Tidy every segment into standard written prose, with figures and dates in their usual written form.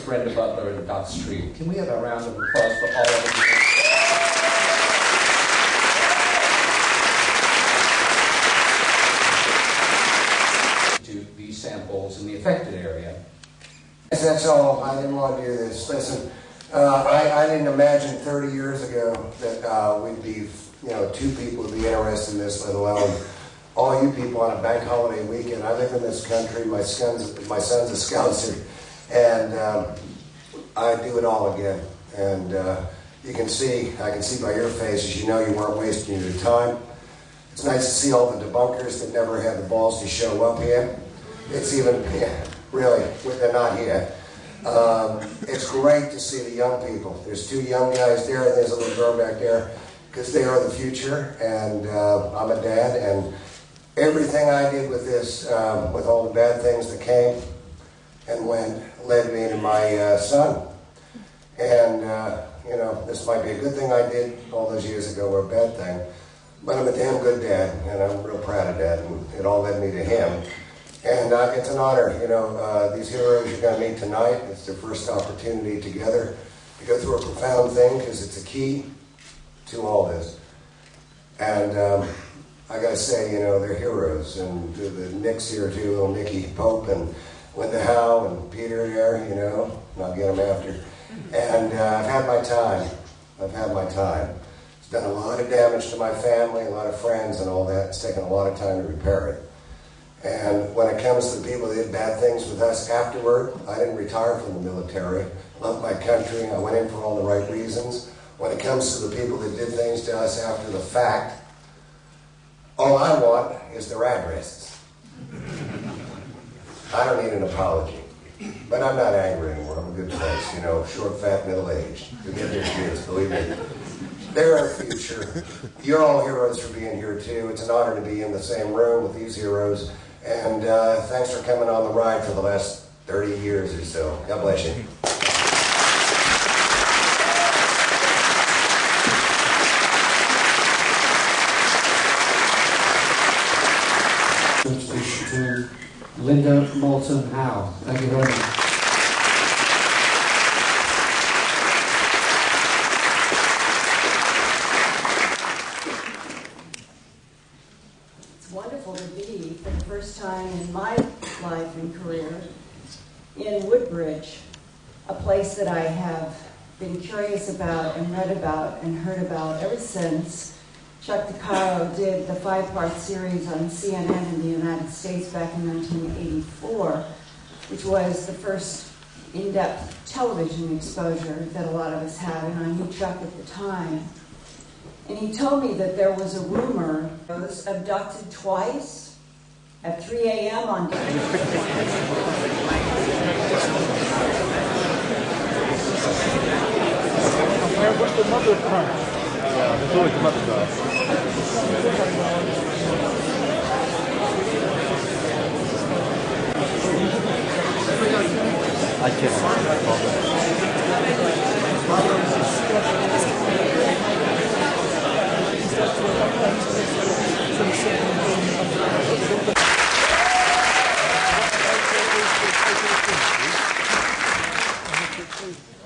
Brenda Butler and Dot Street. Can we have a round of applause for all of them? To these samples in the affected area. Yes, that's all. I didn't want to do this. Listen, I didn't imagine 30 years ago that we'd be, two people would be interested in this, let alone all you people on a bank holiday weekend. I live in this country. My son's a Scouser, and I do it all again. And I can see by your faces, you weren't wasting your time. It's nice to see all the debunkers that never had the balls to show up here. It's even, really, they're not here. It's great to see the young people. There's two young guys there, and there's a little girl back there, because they are the future, and I'm a dad, and everything I did with this, with all the bad things that came and went, led me to my son. And, this might be a good thing I did all those years ago, or a bad thing, but I'm a damn good dad, and I'm real proud of that, and it all led me to him. And it's an honor, these heroes you're going to meet tonight. It's their first opportunity together to go through a profound thing, because it's a key to all this. And I got to say, they're heroes. And the Nicks here too, little Nicky Pope and Linda Howe and Peter there, I'll get them after. And I've had my time. It's done a lot of damage to my family, a lot of friends and all that. It's taken a lot of time to repair it. And when it comes to the people that did bad things with us afterward, I didn't retire from the military. I loved my country. I went in for all the right reasons. When it comes to the people that did things to us after the fact, all I want is their addresses. I don't need an apology. But I'm not angry anymore. I'm a good place, short, fat, middle-aged. They get their kids, believe me. They're our future. You're all heroes for being here, too. It's an honor to be in the same room with these heroes. And thanks for coming on the ride for the last 30 years or so. God bless you. To Linda Moulton Howe. Thank you very much. It's wonderful to be, for the first time in my life and career, in Woodbridge, a place that I have been curious about and read about and heard about ever since Chuck DeCaro did the 5-part series on CNN in the United States back in 1984, which was the first in-depth television exposure that a lot of us had, and I knew Chuck at the time. And he told me that there was a rumor that was abducted twice at 3 a.m. on different What's the mother part? Yeah, there's always the mother part. I can't.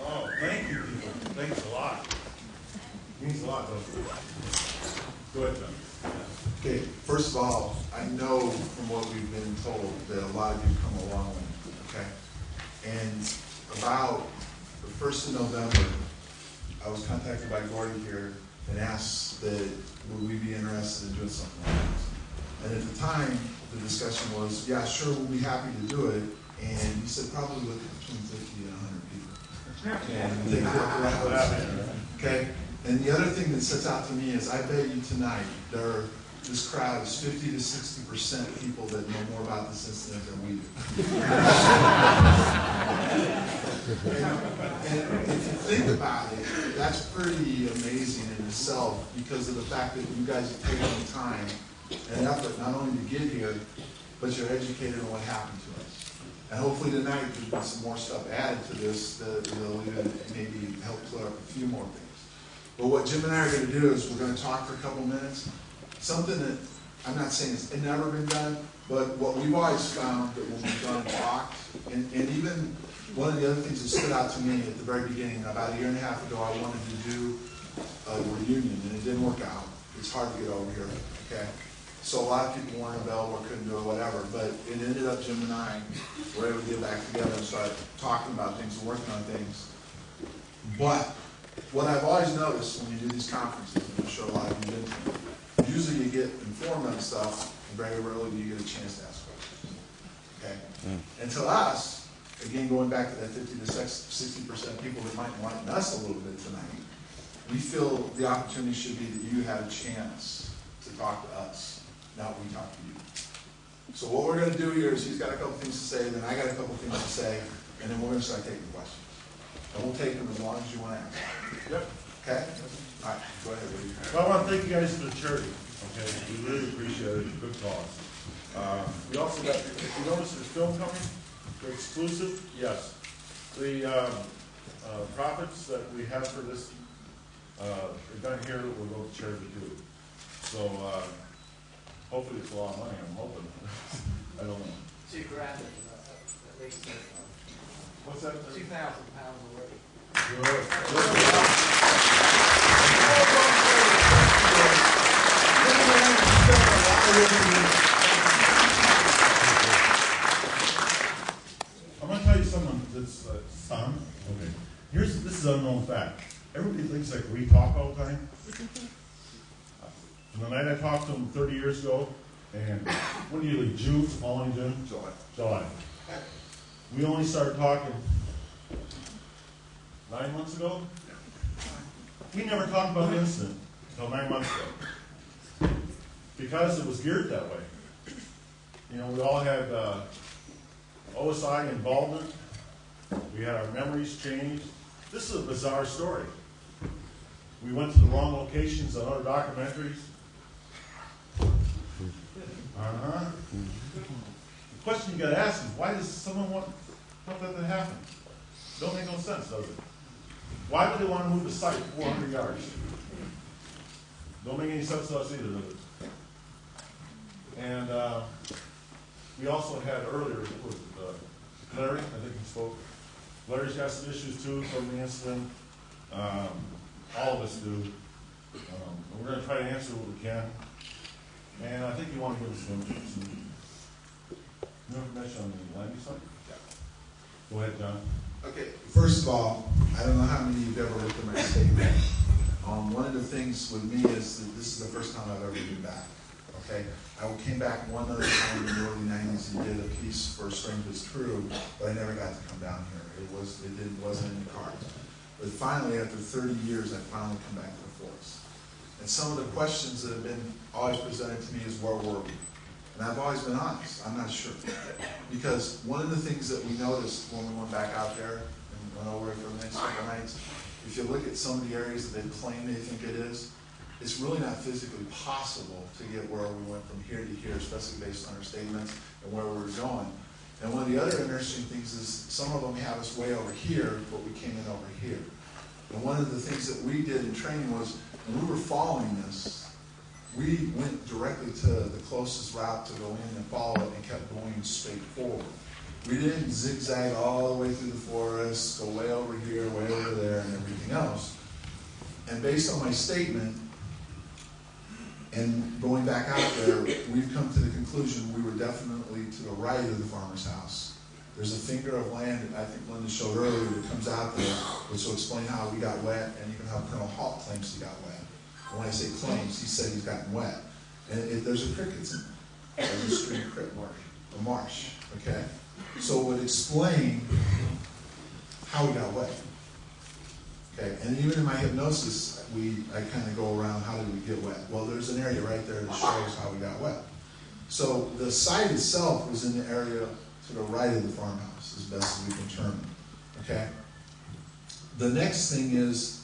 Oh, thank you. Thanks a lot. Means a lot, doesn't it? Go ahead, John. Okay, first of all, I know from what we've been told that a lot of you come a long way, okay? And about the 1st of November, I was contacted by Gordy here and asked that would we be interested in doing something like this. And at the time, the discussion was, yeah, sure, we'll be happy to do it. And he said probably with between 50 and 100 people. And they okay? And the other thing that sets out to me is I bet you tonight this crowd is 50 to 60% people that know more about this incident than we do. And if you think about it, that's pretty amazing in itself because of the fact that you guys have taken the time and effort not only to get here, but you're educated on what happened to us. And hopefully tonight there's been some more stuff added to this that will even maybe help clear up a few more things. But what Jim and I are going to do is we're going to talk for a couple minutes. Something that I'm not saying it's never been done, but what we've always found that when we've done talked, and even one of the other things that stood out to me at the very beginning, about a year and a half ago, I wanted to do a reunion, and it didn't work out. It's hard to get over here, okay? So a lot of people weren't available or couldn't do it, whatever, but it ended up Jim and I were able to get back together and start talking about things and working on things. But what I've always noticed when you do these conferences, and I'm sure a lot of you did, usually you get informed on stuff, and very rarely do you get a chance to ask questions, okay? And to us, again, going back to that 50 to 60% people that might enlighten us a little bit tonight, we feel the opportunity should be that you have a chance to talk to us, not we talk to you. So what we're going to do here is he's got a couple things to say, then I got a couple things to say, and then we're going to start taking questions. And we'll take them as long as you want to ask. Yep. Okay? All right, go ahead, Woody. Well, I want to thank you guys for the charity. Okay, we really appreciate it. Good cause. We also got, if you notice there's film coming, they're exclusive. Yes. The profits that we have for this are done here will go to charity too. So hopefully it's a lot of money. I'm hoping. I don't know. $2,000 at least. What's that? £2,000 already. Good. I'm going to tell you something that's son. Okay. This is an unknown fact. Everybody thinks like we talk all the time. And the night I talked to him 30 years ago, and when do you leave? June? Following June? July. We only started talking 9 months ago. We never talked about the incident until 9 months ago. Because it was geared that way. You know, we all had OSI involvement. We had our memories changed. This is a bizarre story. We went to the wrong locations on other documentaries. The question you got to ask is, why does someone want that to happen? Don't make no sense, does it? Why would they want to move the site 400 yards? Don't make any sense to us either, does it? And we also had earlier, Larry, I think he spoke. Larry's got some issues too from the incident. All of us do. We're going to try to answer what we can. And I think you want to give us some new information on the land use site? Yeah. Go ahead, John. Okay, first of all, I don't know how many of you have ever looked at my statement. One of the things with me is that this is the first time I've ever been back. Okay, I came back one other time in the early 90s and did a piece for Strangers True, but I never got to come down here. It wasn't in the cards. But finally, after 30 years, I finally come back to the forest. And some of the questions that have been always presented to me is, where were we? And I've always been honest. I'm not sure. Because one of the things that we noticed when we went back out there and went over it for the next couple nights, if you look at some of the areas that they claim they think it is, it's really not physically possible to get where we went from here to here, especially based on our statements and where we were going. And one of the other interesting things is some of them have us way over here, but we came in over here. And one of the things that we did in training was, when we were following this, we went directly to the closest route to go in and follow it and kept going straight forward. We didn't zigzag all the way through the forest, go way over here, way over there, and everything else. And based on my statement, and going back out there, we've come to the conclusion we were definitely to the right of the farmer's house. There's a finger of land that I think Linda showed earlier that comes out there, which will explain how we got wet, and even how Colonel Hawk claims he got wet. And when I say claims, he said he's gotten wet. And there's a crickets in there. There's a stream of cricket marsh, a marsh, okay? So it would explain how we got wet. Okay, and even in my hypnosis, I kind of go around, how did we get wet? Well, there's an area right there that shows how we got wet. So the site itself was in the area to the right of the farmhouse, as best as we can determine. Okay? The next thing is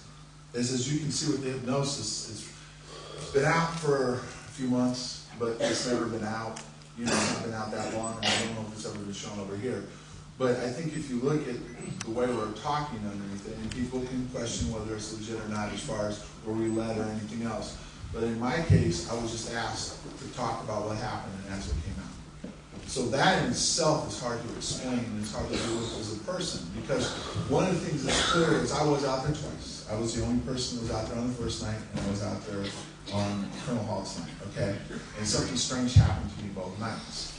as you can see with the hypnosis, it's been out for a few months, but it's never been out. You know, it's not been out that long, and I don't know if it's ever been shown over here. But I think if you look at the way we're talking underneath it, and people can question whether it's legit or not as far as were we led or anything else. But in my case, I was just asked to talk about what happened, and that's what came out. So that in itself is hard to explain, and it's hard to deal with as a person, because one of the things that's clear is I was out there twice. I was the only person who was out there on the first night, and I was out there on Colonel Hall's night, okay? And something strange happened to me both nights,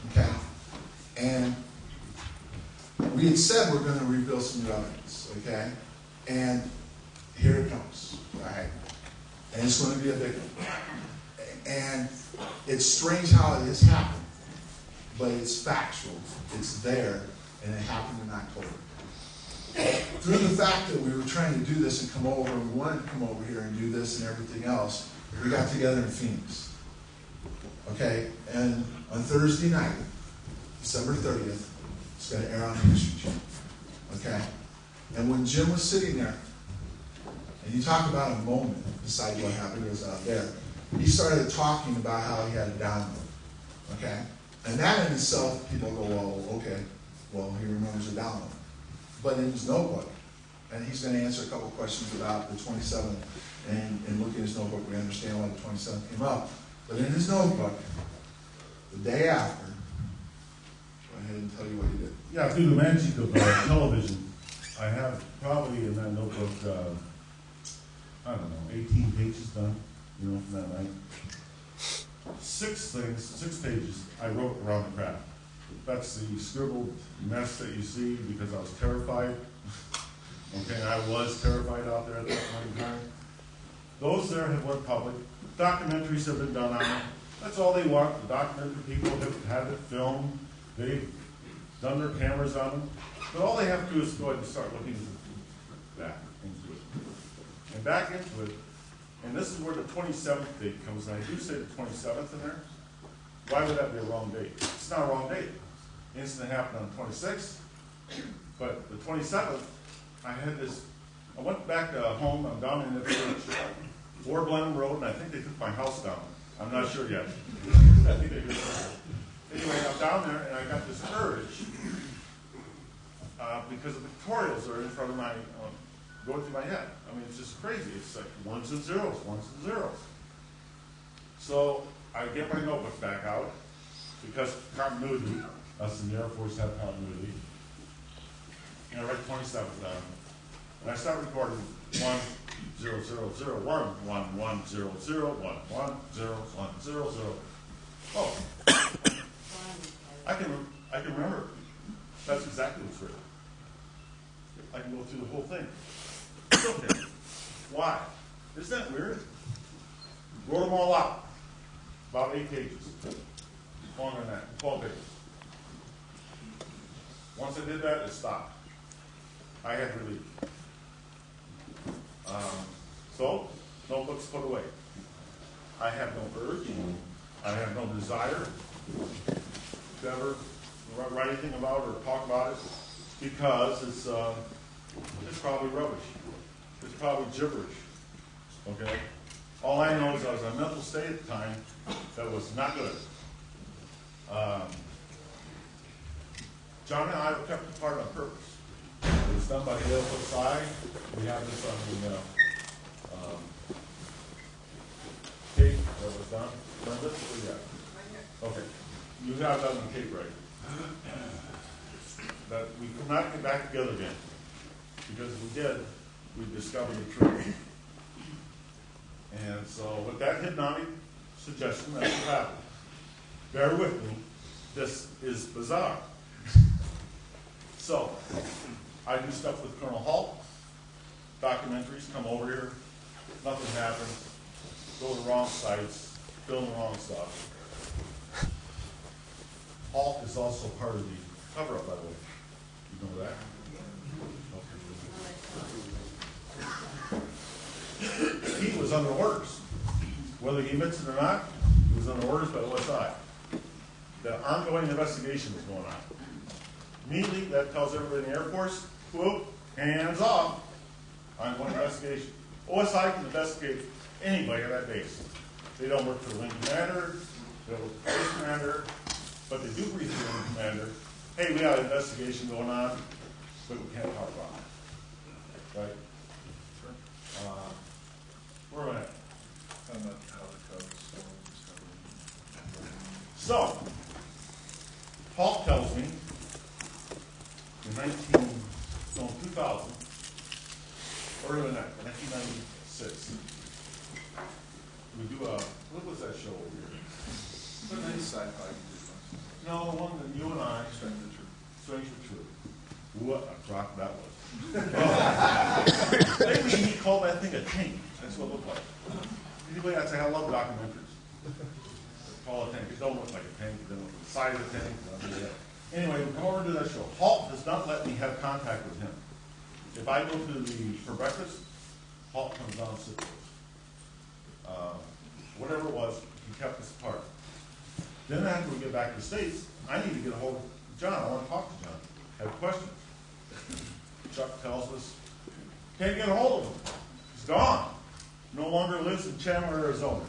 okay? And we had said we're going to reveal some new evidence, okay? And here it comes, right? And it's going to be a big one. And it's strange how it has happened. But it's factual, it's there, and it happened in October. Through the fact that we were trying to do this and come over, and we wanted to come over here and do this and everything else, we got together in Phoenix. Okay, and on Thursday night, December 30th, it's going to air on the History Channel. Okay, and when Jim was sitting there, and you talk about a moment beside what happened was out there, he started talking about how he had a download. Okay. And that in itself, people go, well, okay, well, he remembers the download. But in his notebook, and he's going to answer a couple of questions about the 27th, and looking at his notebook, we understand why the 27th came up. But in his notebook, the day after, go ahead and tell you what he did. Yeah, through the magic of television, I have probably in that notebook, I don't know, 18 pages done, from that night. 6 pages I wrote around the crap. That's the scribbled mess that you see because I was terrified. Okay, I was terrified out there at that point in time. Those there have went public. Documentaries have been done on it. That's all they want. The documentary people have had it filmed. They've done their cameras on them. But all they have to do is go ahead and start looking back into it. And back into it. And this is where the 27th date comes in. I do say the 27th in there. Why would that be a wrong date? It's not a wrong date. The incident happened on the 26th. But the 27th, I had this, I went back to home. I'm down in the village, 4 Blenheim Road, and I think they took my house down. I'm not sure yet. I think they did. Anyway, I'm down there, and I got this urge because the pictorials are in front of my, going through my head. I mean, it's just crazy. It's like ones and zeros. So I get my notebook back out because continuity, us in the Air Force have continuity. And I write 27th down. And I start recording 10001, 1100, Oh, I can remember. That's exactly what's written. I can go through the whole thing. It's okay. Why? Isn't that weird? Wrote them all out. About 8 pages. Longer than that. 12 pages. Once I did that, it stopped. I had relief. So, notebooks put away. I have no urge. I have no desire to ever write anything about it or talk about it because it's probably rubbish. It's probably gibberish. Okay? All I know is I was in a mental state at the time that was not good. John and I were kept apart on purpose. It was done by the LSI. We have this on the tape that was done. Remember this? What do you have? Okay. You have that on the tape, right? That we could not get back together again. Because if we did, we discovered the truth. And so with that hypnotic suggestion, that's what happened. Bear with me. This is bizarre. So, I do stuff with Colonel Howe. Documentaries, come over here. Nothing happens. Go to the wrong sites. Film the wrong stuff. Howe is also part of the cover-up, by the way. You know that? He was under orders. Whether he admits it or not, he was under orders by OSI. The ongoing investigation was going on. Immediately, that tells everybody in the Air Force, whoop, hands off, ongoing investigation. OSI can investigate anybody at that base. They don't work for the wing commander, they don't work for the base commander, but they do brief the wing commander, hey, we have an investigation going on, but we can't talk about it. Right? Where am I at? So, Paul tells me in 2000, earlier than that, 1996, we do what was that show over here? Sci-fi. No, the one that you and I, Strange for True. What a rock that was. Maybe he called that thing a tank. That's what it looked like. Anybody, I'd say I love documentaries. Call it a tank. It don't look like a tank. It doesn't look like the side of the tank. Anyway, we come over to that show. Halt does not let me have contact with him. If I go for breakfast, Halt comes down and sits with us. Whatever it was, he kept us apart. Then after we get back to the States, I need to get a hold of John. I want to talk to John. I have questions. Chuck tells us, can't get a hold of him. He's gone. No longer lives in Chandler, Arizona.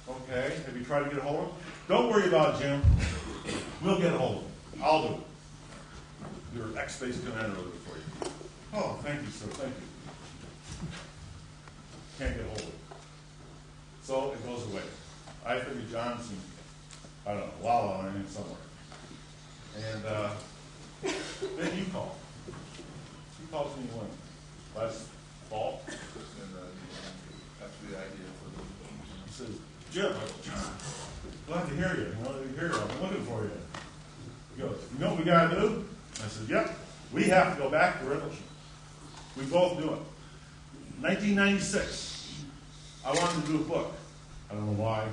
Okay, have you tried to get a hold of him? Don't worry about it, Jim. We'll get a hold of him. I'll do it. Your ex-base commander will do it for you. Oh, thank you, sir. Thank you. Can't get a hold of him. So it goes away. I figure John's in, I don't know, La La Land somewhere. And then you call. You called me when? Last fall? That's the idea for He says, Jim, I go, John, glad to hear you. You know, to hear you. I've been looking for you. He goes, you know what we got to do? I said, yep. We have to go back to Rendlesham. We both do it. 1996. I wanted to do a book. I don't know why.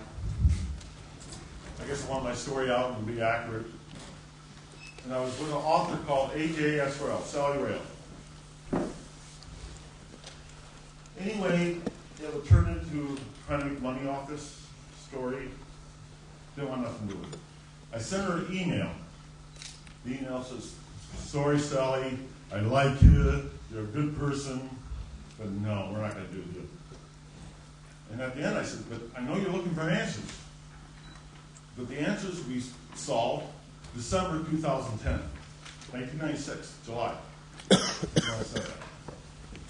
I guess I want my story out and be accurate. And I was with an author called AJSRL, Sally Rail. Anyway, it would turn into trying to make money off this story. Didn't want nothing to do with it. I sent her an email. The email says, sorry, Sally, I like you, you're a good person, but no, we're not going to do it. And at the end I said, but I know you're looking for answers. But the answers we solved December 2010, 1996, July.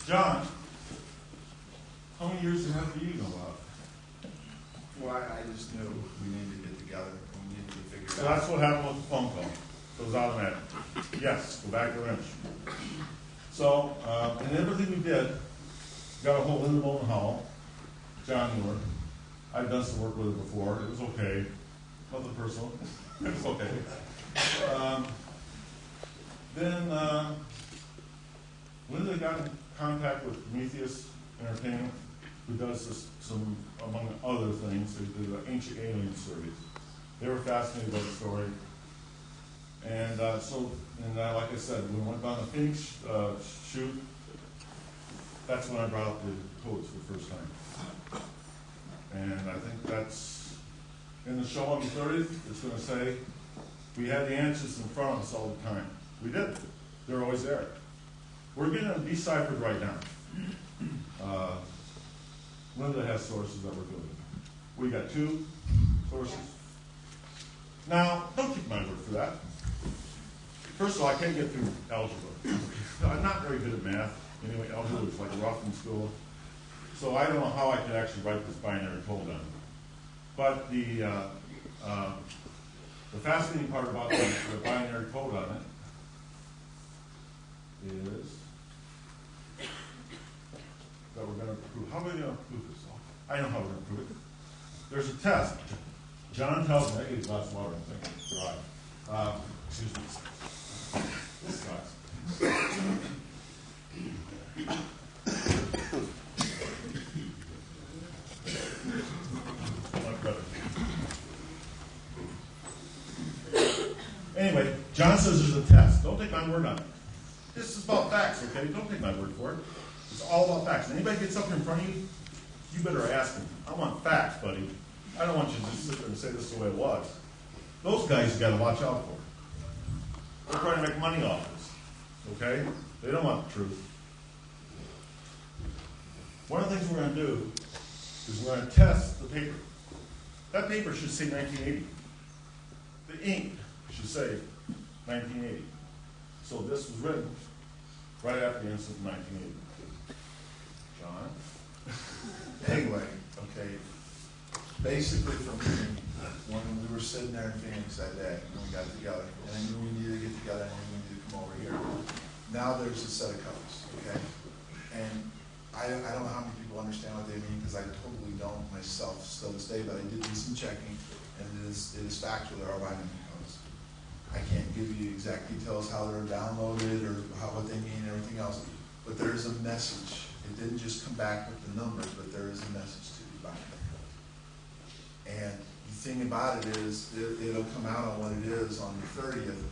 John, how many years and a half do you know about? Well, I just knew we needed to get together and we needed to figure So it out. that's what happened with the phone call. It was automatic. Yes, go back to Rendlesham. So, and everything we did, got a hold of Moulton, Howe, John knew her. I'd done some work with her before. It was okay. Nothing personal. It was okay. Then Linda got in contact with Prometheus Entertainment, who does this, some, among other things, they do the ancient alien series. They were fascinated by the story. And like I said, when we went down the Phoenix shoot, that's when I brought up the codes for the first time. And I think that's in the show on the 30th. It's going to say we had the answers in front of us all the time. We did. They're always there. We're getting them deciphered right now. Linda has sources that we're doing. We got 2 sources. Now, don't take my word for that. First of all, I can't get through algebra. I'm not very good at math. Anyway, algebra is like a rough in school. So I don't know how I could actually write this binary code on it. But the fascinating part about the binary code on it is that we're going to prove. How are we going to prove this? I know how we're going to prove it. There's a test. John tells me, I get a glass of water, I think. Right. Excuse me. This sucks. Anyway, John says there's a test. Don't take my word on it. This is about facts, okay? Don't take my word for it. It's all about facts. And anybody gets up in front of you, you better ask them. I want facts, buddy. I don't want you to just sit there and say this is the way it was. Those guys you got to watch out for. They're trying to make money off this, okay? They don't want the truth. One of the things we're going to do is we're going to test the paper. That paper should say 1980. The ink should say 1980. So this was written right after the incident in 1980. John? Anyway, okay, basically for me, when we were sitting there in Phoenix that day, when we got together, and I knew we needed to get together, and I knew we needed to come over here. Now there's a set of codes, okay? And I don't know how many people understand what they mean, because I totally don't myself still this day, but I did do some checking, and it is factual, there are binding codes. I can't give you exact details how they're downloaded or what they mean and everything else, but there is a message. It didn't just come back with the numbers, but there is a message to the binding code. And the thing about it is, it'll come out on what it is on the 30th,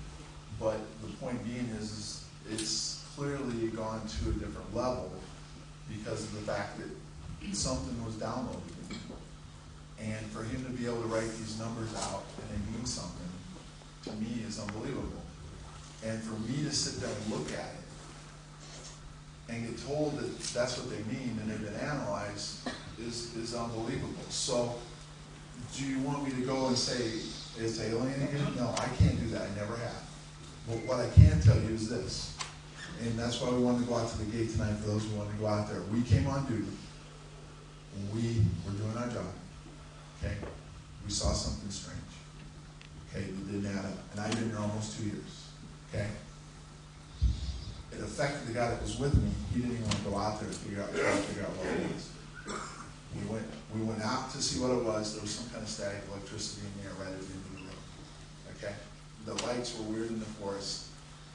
but the point being is it's clearly gone to a different level because of the fact that something was downloaded. And for him to be able to write these numbers out and they mean something, to me, is unbelievable. And for me to sit there and look at it and get told that that's what they mean and they've been analyzed is unbelievable. So do you want me to go and say it's alien again? No, I can't do that. I never have. But what I can tell you is this, and that's why we wanted to go out to the gate tonight for those who wanted to go out there. We came on duty. We were doing our job. Okay? We saw something strange. Okay? It didn't add up. And I've been there almost 2 years. Okay? It affected the guy that was with me. He didn't even want to go out there to figure out what it was. We went out to see what it was. There was some kind of static electricity in there right at the end of the road. Okay? The lights were weird in the forest.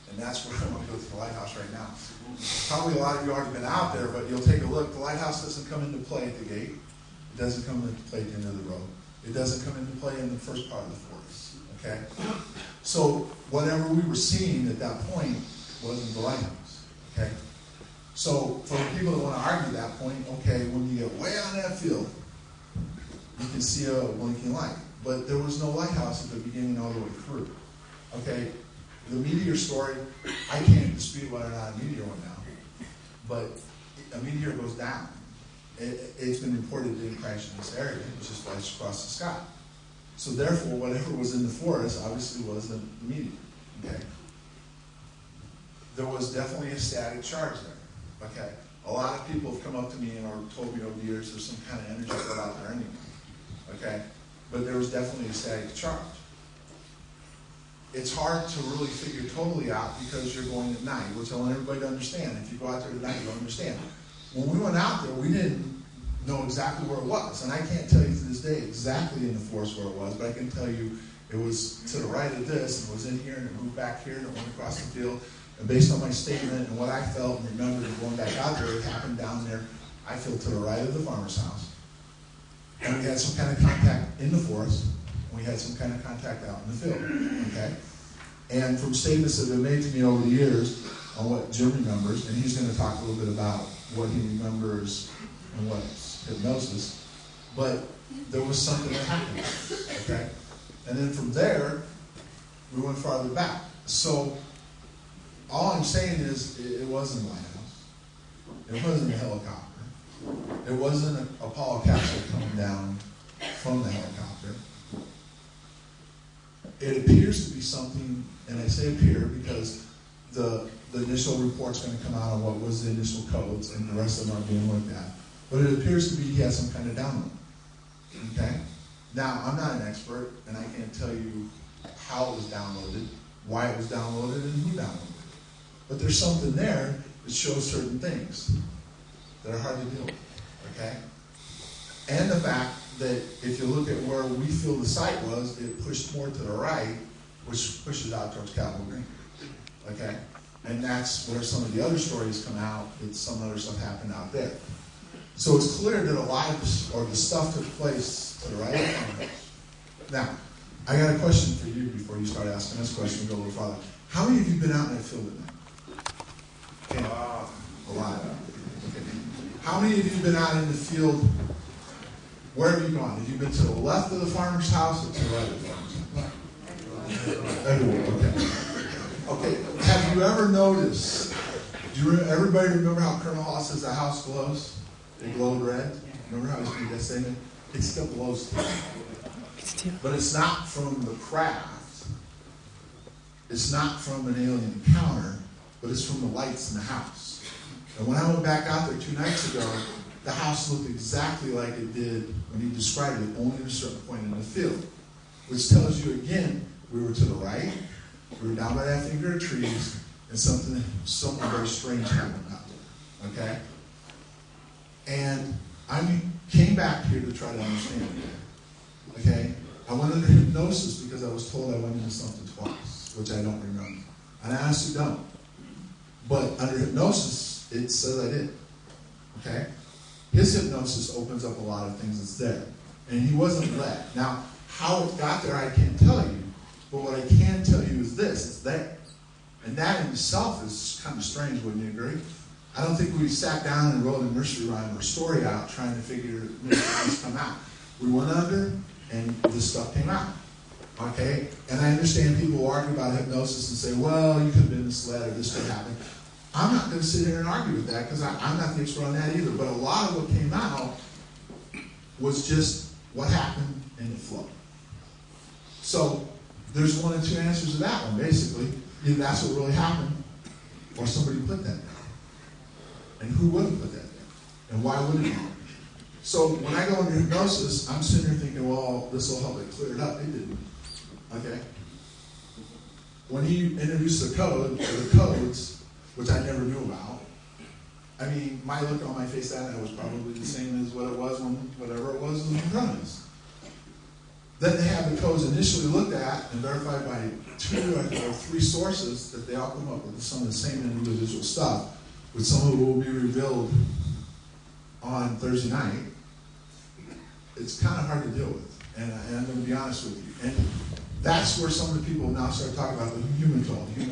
And that's where I want to go to the lighthouse right now. Probably a lot of you already been out there, but you'll take a look. The lighthouse doesn't come into play at the gate. It doesn't come into play at the end of the road. It doesn't come into play in the first part of the forest. Okay? So whatever we were seeing at that point wasn't the lighthouse. Okay? So for the people that want to argue that point, okay, when you get way on that field, you can see a blinking light. But there was no lighthouse at the beginning all the way through. Okay? The meteor story, I can't dispute whether or not a meteor went down, but a meteor goes down. It's been reported it didn't crash in this area, it just flashed across the sky. So therefore, whatever was in the forest obviously wasn't the meteor. Okay? There was definitely a static charge there. Okay? A lot of people have come up to me and told me over the years there's some kind of energy put out there anyway. Okay? But there was definitely a static charge. It's hard to really figure totally out because you're going at night. We're telling everybody to understand. If you go out there at night, you'll understand. When we went out there, we didn't know exactly where it was. And I can't tell you to this day exactly in the forest where it was, but I can tell you it was to the right of this, and it was in here, and it moved back here, and it went across the field. And based on my statement and what I felt and remembered going back out there, it happened down there, I feel, to the right of the farmer's house. And we had some kind of contact in the forest. We had some kind of contact out in the field, okay? And from statements that have been made to me over the years on what Jim remembers, and he's going to talk a little bit about what he remembers and what's hypnosis, but there was something that happened, okay? And then from there, we went farther back. So all I'm saying is it wasn't a lighthouse. It wasn't a helicopter. It wasn't an Apollo capsule coming down from the helicopter. It appears to be something, and I say appear because the initial report's going to come out on what was the initial codes, and the rest of them are being looked at. But it appears to be he has some kind of download. Okay? Now, I'm not an expert, and I can't tell you how it was downloaded, why it was downloaded, and who downloaded it. But there's something there that shows certain things that are hard to deal with. Okay? And the fact that if you look at where we feel the site was, it pushed more to the right, which pushes out towards Capitol Green. Okay? And that's where some of the other stories come out, that some other stuff happened out there. So it's clear that a lot of this, or the stuff took place to the right of the farmhouse. Now, I got a question for you before you start asking this question, go a little farther. How many of you been out in that field at night? Okay. A lot. Okay. How many of you been out in the field? Where have you gone? Have you been to the left of the farmer's house or to the right of the farmer's house? Everywhere, okay. Okay, have you ever noticed, everybody remember how Colonel Hall says the house glows? It glowed red? Remember how he made that statement? It still glows today. But it's not from the craft. It's not from an alien encounter, but it's from the lights in the house. And when I went back out there 2 nights ago, the house looked exactly like it did when he described it, only at a certain point in the field. Which tells you again, we were to the right, we were down by that finger of trees, and something very strange happened out there. Okay? And I came back here to try to understand it. Okay? I went under hypnosis because I was told I went into something twice, which I don't remember. And I honestly don't. But under hypnosis, it says I did. Okay? His hypnosis opens up a lot of things that's there. And he wasn't led. Now, how it got there, I can't tell you. But what I can tell you is this, it's there. And that in itself is kind of strange, wouldn't you agree? I don't think we sat down and wrote a nursery rhyme or story out trying to figure things come out. We went under, and this stuff came out. Okay? And I understand people argue about hypnosis and say, well, you could have been misled or this could happen. I'm not going to sit here and argue with that because I'm not the expert on that either. But a lot of what came out was just what happened in the flow. So there's one or two answers to that one, basically. Either that's what really happened or somebody put that there. And who would have put that there? And why would it be? So when I go into hypnosis, I'm sitting there thinking, well, this will help it clear it up. It didn't. Okay? When he introduced the code, or the codes, which I never knew about, I mean, my look on my face that night was probably the same as what it was when whatever it was in front of us. Then they have the codes initially looked at and verified by 2 or 3 sources that they all come up with some of the same individual stuff, with some of it will be revealed on Thursday night. It's kind of hard to deal with, and I'm going to be honest with you. And that's where some of the people now start talking about the human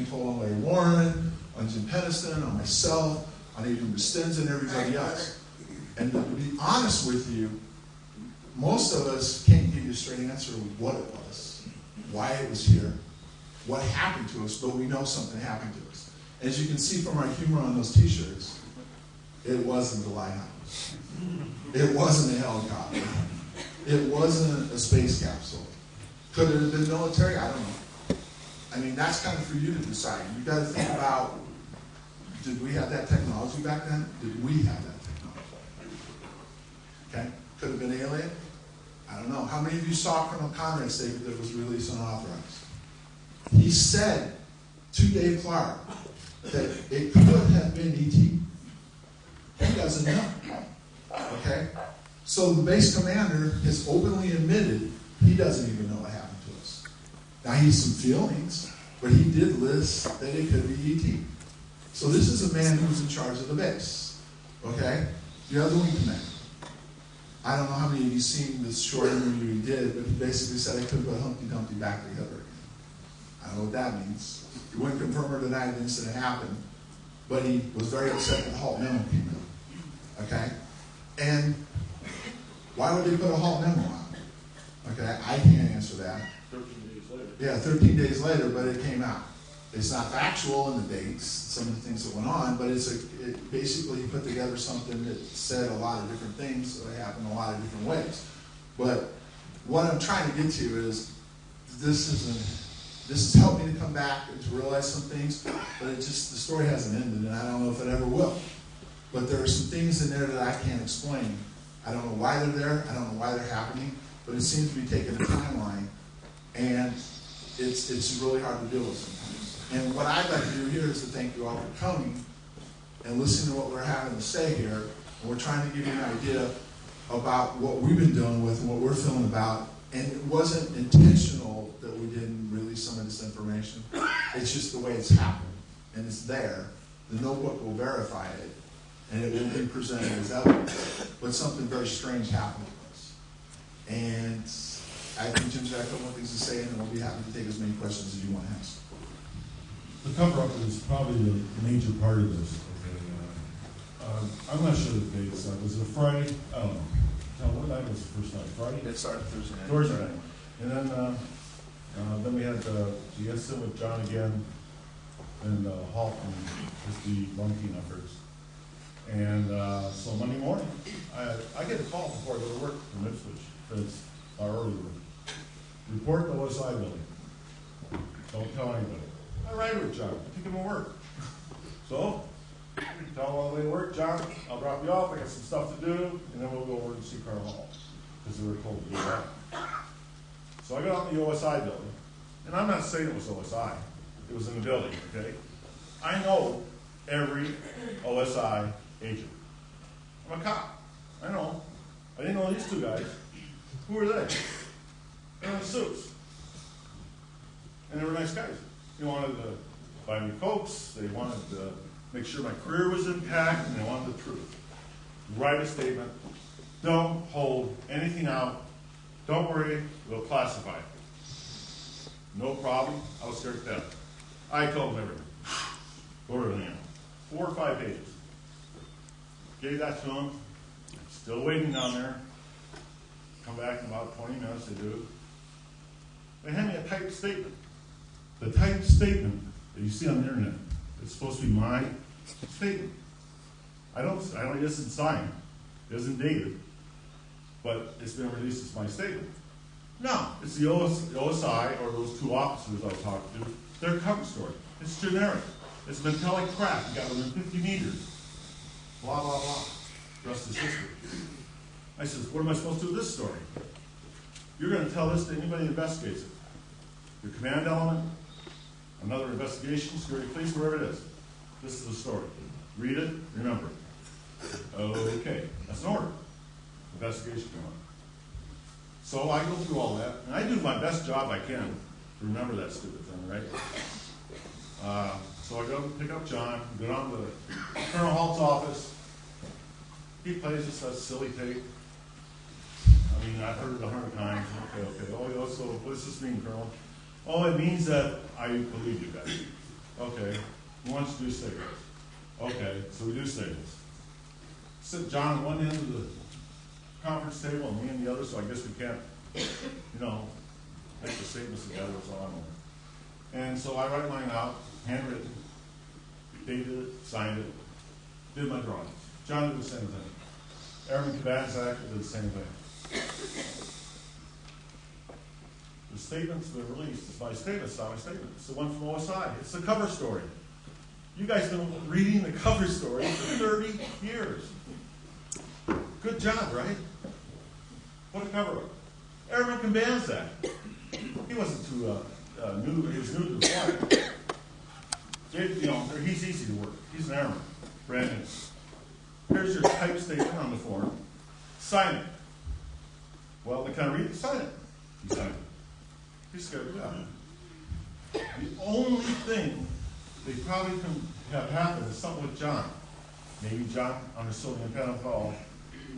toll on Larry Warren, on Jim Penniston, on myself, on even Stins and everybody else. And to be honest with you, most of us can't give you a straight answer of what it was, why it was here, what happened to us, but we know something happened to us. As you can see from our humor on those t-shirts, it wasn't the lighthouse. It wasn't a helicopter. It wasn't a space capsule. Could it have been military? I don't know. I mean, that's kind of for you to decide. You've got to think about, did we have that technology back then? Did we have that technology? Okay? Could have been alien? I don't know. How many of you saw Colonel Conrad's statement that was released unauthorized? He said to Dave Clark that it could have been E.T. He doesn't know. Okay? So the base commander has openly admitted he doesn't even know what happened to us. Now he has some feelings, but he did list that it could be E.T. So this is a man who's in charge of the base. Okay? The other wing commander. I don't know how many of you seen this short interview he did, but he basically said I could put Humpty Dumpty back together again. I don't know what that means. He wouldn't confirm or deny the incident happened, but he was very upset that the halt memo came out. Okay? And why would they put a halt memo out? Okay, I can't answer that. 13 days later. Yeah, 13 days later, but it came out. It's not factual in the dates, some of the things that went on, but it basically he put together something that said a lot of different things that happened a lot of different ways. But what I'm trying to get to is this has helped me to come back and to realize some things, but the story hasn't ended, and I don't know if it ever will. But there are some things in there that I can't explain. I don't know why they're there. I don't know why they're happening, but it seems to be taking a timeline, and it's really hard to deal with sometimes. And what I'd like to do here is to thank you all for coming and listening to what we're having to say here. And we're trying to give you an idea about what we've been dealing with and what we're feeling about. And it wasn't intentional that we didn't release some of this information. It's just the way it's happened. And it's there. The notebook will verify it. And it will be presented as evidence. But something very strange happened to us. And I think Jim's got a couple more things to say, and then we'll be happy to take as many questions as you want to ask. The cover-up is probably a major part of this. Okay? I'm not sure the dates. Was it Friday? I don't know. Tell what night was the first night? Friday? It started Thursday night. Thursday night. And then we had the sit with John again, and Halt and just the bunking efforts. And so Monday morning, I get a call before I go to work from Ipswich, because our early work. Report the OSI building. Don't tell anybody. I ride with John. I take him to work. So tell him on the way to work, John, I'll drop you off, I got some stuff to do, and then we'll go over and see Colonel Hall, because they were told to do that. So I got out in the OSI building, and I'm not saying it was OSI, it was in the building, okay? I know every OSI agent. I'm a cop, I know. I didn't know these two guys. Who are they? They're in suits. And they were nice guys. They wanted to buy me Cokes, they wanted to make sure my career was intact, and they wanted the truth. Write a statement. Don't hold anything out. Don't worry, we'll classify it. No problem. I was scared to death. I told them everything. Go to them. 4 or 5 pages. Gave that to them. Still waiting down there. Come back in about 20 minutes, they do. They hand me a typed statement. The typed statement that you see on the internet, it's supposed to be my statement. It isn't signed, it isn't dated, but it's been released as my statement. No, it's the OSI, or those 2 officers I was talking to, their cover story. It's generic. It's metallic crap. You got within 50 meters. Blah, blah, blah. The rest is history. I said, what am I supposed to do with this story? You're going to tell this to anybody who investigates it. Your command element, another investigation, security police, wherever it is. This is the story. Read it, remember it. Okay, that's an order. Investigation going on. So I go through all that, and I do my best job I can to remember that stupid thing, right? So I go pick up John, go down to Colonel Halt's office. He plays this silly tape. I mean, I've heard it 100 times. Okay. Oh, so what does this mean, Colonel? Oh, it means that I believe you guys. Okay. We want you to do statements. Okay, so we do statements. Sit John on one end of the conference table and me on the other, so I guess we can't, make the statements together, so I'm over. And so I write mine out, handwritten, dated it, signed it, did my drawings. John did the same thing. Airman Kabazak did the same thing. The statements that are released is my statement, it's not my statement. It's the one from OSI. It's the cover story. You guys have been reading the cover story for 30 years. Good job, right? What a cover up. Airman Kabazak. He wasn't too new, he was new to the flight. He's easy to work. He's an airman, brand new. Here's your type statement on the form. Sign it. Well, can I read it? Sign it. He signed it. He's scared to death. The only thing they probably can have happened is something with John. Maybe John, on his sodium pentothal,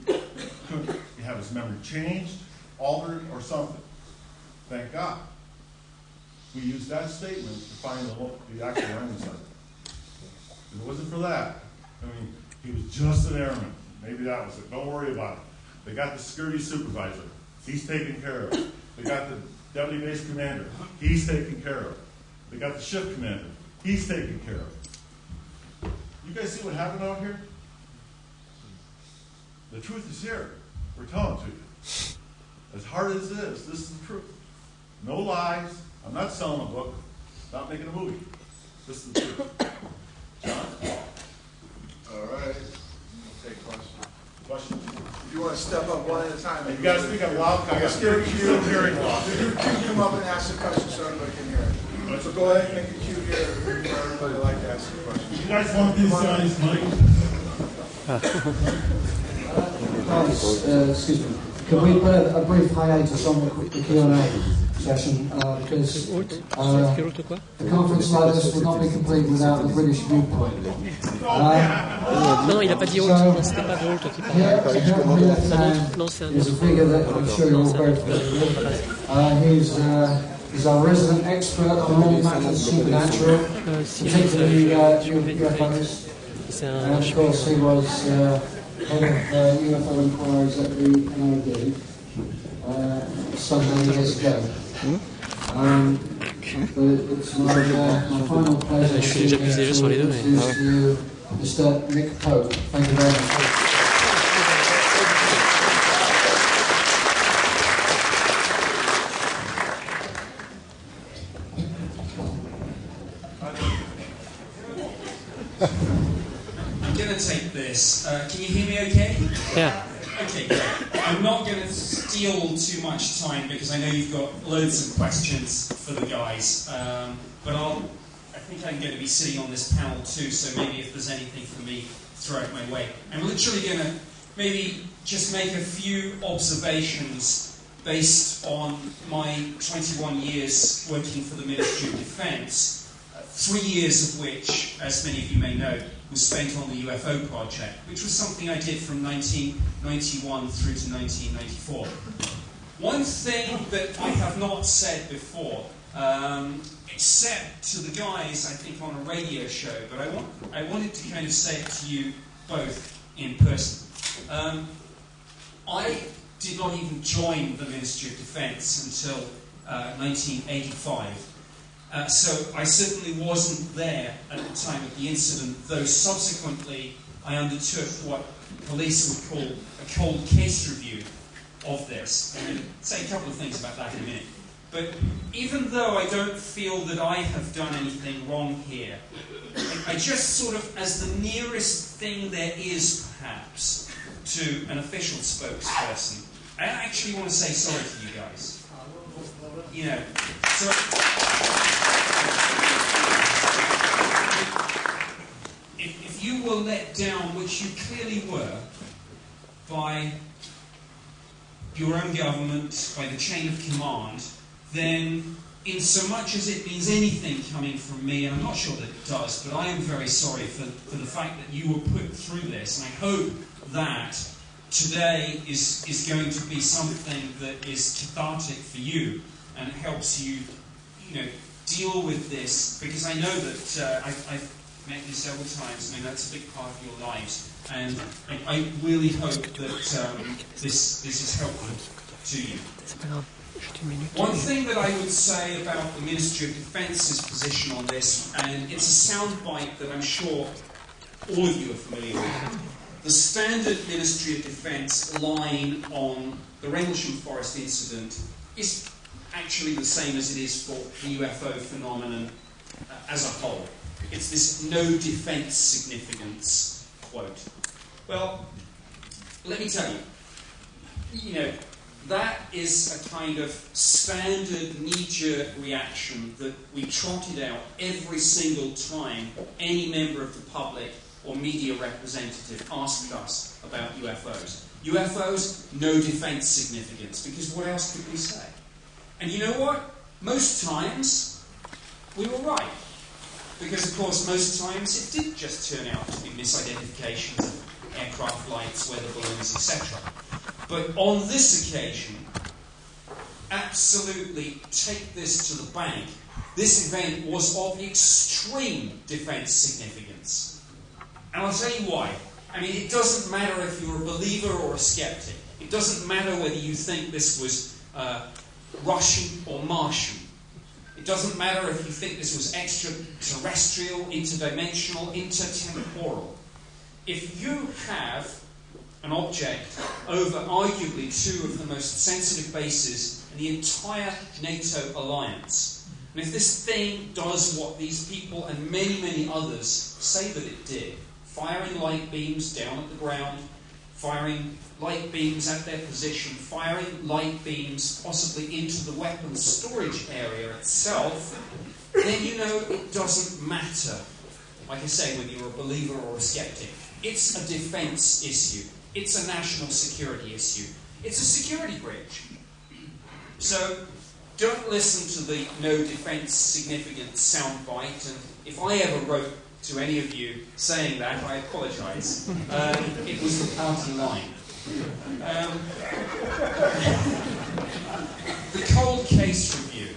could have his memory changed, altered, or something. Thank God. We used that statement to find the actual language of it. If it wasn't for that, he was just an airman. Maybe that was it. Don't worry about it. They got the security supervisor. He's taken care of. They got the deputy base commander. He's taken care of. They got the shift commander. He's taken care of. You guys see what happened out here? The truth is here. We're telling it to you. As hard as it is, this is the truth. No lies. I'm not selling a book. Not making a movie. This is the truth. John? All right. We'll take questions. Questions? If you want to step up one at a time. You guys speak up loud. I got Still hearing loss. You come up and ask the question so everybody can hear it. So go ahead and make a cue here for everybody to like to ask the question. You guys want these guys, Mike? Excuse me. Can we put a brief hiatus on the Q&A session? Because the conference like this would not be complete without the British viewpoint. Non, il n'a pas dit Holt, c'était pas de Holt qui parlait. Non, c'est un He's a figure that I'm sure you're all very familiar with. He's our resident expert on all matters supernatural, particularly UFOs. And of course he was head of UFO inquiries at the NID some many years ago. But it's my final pleasure to introduce you Mr. Nick Pope. Thank you very much. Get a to take this. Can you hear me okay? Yeah. Okay, great. I'm not going to steal too much time because I know you've got loads of questions for the guys. But I think I'm going to be sitting on this panel too, so maybe if there's anything for me, throw it my way. I'm literally going to maybe just make a few observations based on my 21 years working for the Ministry of Defence, 3 years of which, as many of you may know, was spent on the UFO project, which was something I did from 1991 through to 1994. One thing that I have not said before, except to the guys, I think, on a radio show, but I wanted to kind of say it to you both in person. I did not even join the Ministry of Defence until 1985. So I certainly wasn't there at the time of the incident, though subsequently I undertook what police would call a cold case review of this. I'm going to say a couple of things about that in a minute. But even though I don't feel that I have done anything wrong here, I just sort of, as the nearest thing there is perhaps to an official spokesperson, I actually want to say sorry to you guys. You know, so if you were let down, which you clearly were, by your own government, by the chain of command, then in so much as it means anything coming from me, and I'm not sure that it does, but I am very sorry for the fact that you were put through this, and I hope that today is going to be something that is cathartic for you and helps you, deal with this, because I know that I've met you several times. I mean, that's a big part of your lives, and I really hope that this is helpful to you. One thing that I would say about the Ministry of Defence's position on this, and it's a soundbite that I'm sure all of you are familiar with. The standard Ministry of Defence line on the Rendlesham Forest incident is actually the same as it is for the UFO phenomenon as a whole. It's this no defence significance quote. Well, let me tell you, that is a kind of standard knee-jerk reaction that we trotted out every single time any member of the public or media representative asked us about UFOs. UFOs, no defence significance, because what else could we say? And you know what? Most times, we were right. Because, of course, most times it did just turn out to be misidentifications of aircraft lights, weather balloons, etc. But on this occasion, absolutely take this to the bank. This event was of extreme defence significance. And I'll tell you why. I mean, it doesn't matter if you're a believer or a skeptic. It doesn't matter whether you think this was Russian or Martian. It doesn't matter if you think this was extraterrestrial, interdimensional, intertemporal. If you have an object over arguably two of the most sensitive bases in the entire NATO alliance, and if this thing does what these people and many, many others say that it did, firing light beams down at the ground, firing light beams at their position, firing light beams possibly into the weapons storage area itself, then it doesn't matter, like I say, whether you're a believer or a skeptic. It's a defence issue. It's a national security issue. It's a security breach. So don't listen to the no defence significance soundbite, and if I ever wrote to any of you saying that, I apologise. It was the party line. The cold case review.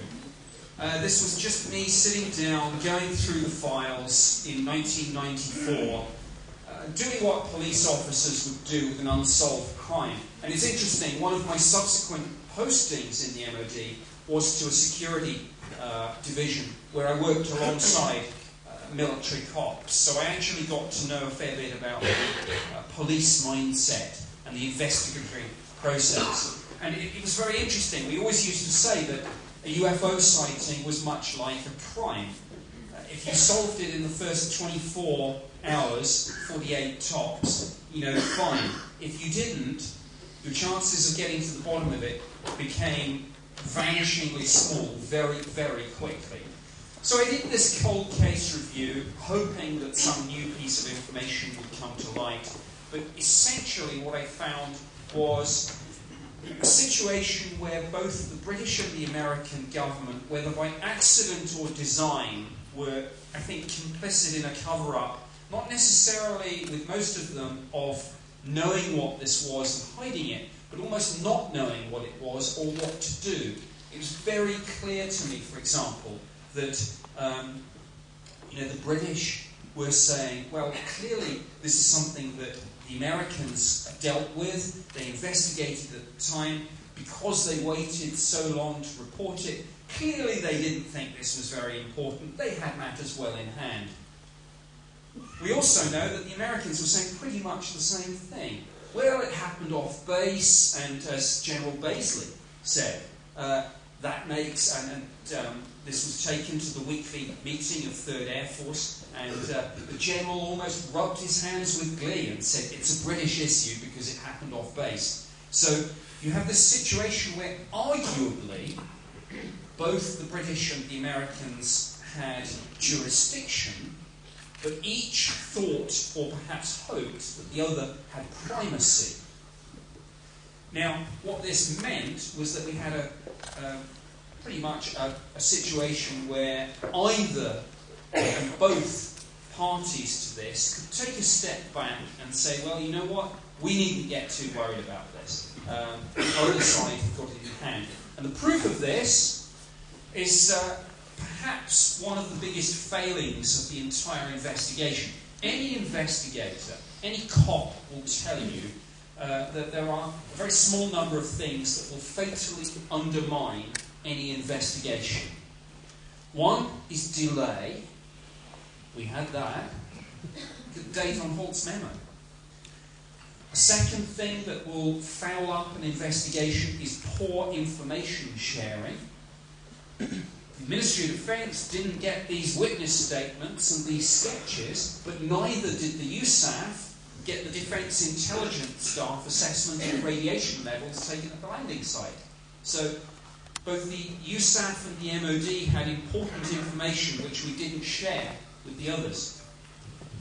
This was just me sitting down, going through the files in 1994, doing what police officers would do with an unsolved crime. And it's interesting, one of my subsequent postings in the MOD was to a security division where I worked alongside military cops. So I actually got to know a fair bit about the police mindset and the investigatory process. And it was very interesting. We always used to say that a UFO sighting was much like a crime. if you solved it in the first 24 hours, 48 tops, fine. If you didn't, your chances of getting to the bottom of it became vanishingly small very, very quickly. So I did this cold case review, hoping that some new piece of information would come to light. But essentially what I found was a situation where both the British and the American government, whether by accident or design, were, I think, complicit in a cover-up, not necessarily with most of them of knowing what this was and hiding it, but almost not knowing what it was or what to do. It was very clear to me, for example, that the British were saying, well, clearly this is something that the Americans dealt with, they investigated at the time, because they waited so long to report it, clearly they didn't think this was very important, they had matters well in hand. We also know that the Americans were saying pretty much the same thing. Well, it happened off base, and as General Baisley said, that makes, and this was taken to the weekly meeting of 3rd Air Force, and the General almost rubbed his hands with glee and said, it's a British issue because it happened off base. So you have this situation where, arguably, both the British and the Americans had jurisdiction, but each thought, or perhaps hoped, that the other had primacy. Now, what this meant was that we had pretty much a situation where either and both parties to this could take a step back and say, well, you know what, we needn't get too worried about this. The other side have got it in hand. And the proof of this is perhaps one of the biggest failings of the entire investigation. Any investigator, any cop will tell you that there are a very small number of things that will fatally undermine any investigation. One is delay. We had that. The date on Holt's memo. A second thing that will foul up an investigation is poor information sharing. The Ministry of Defence didn't get these witness statements and these sketches, but neither did the USAF get the Defence Intelligence Staff assessment of radiation levels taken at the landing site. So both the USAF and the MOD had important information which we didn't share with the others.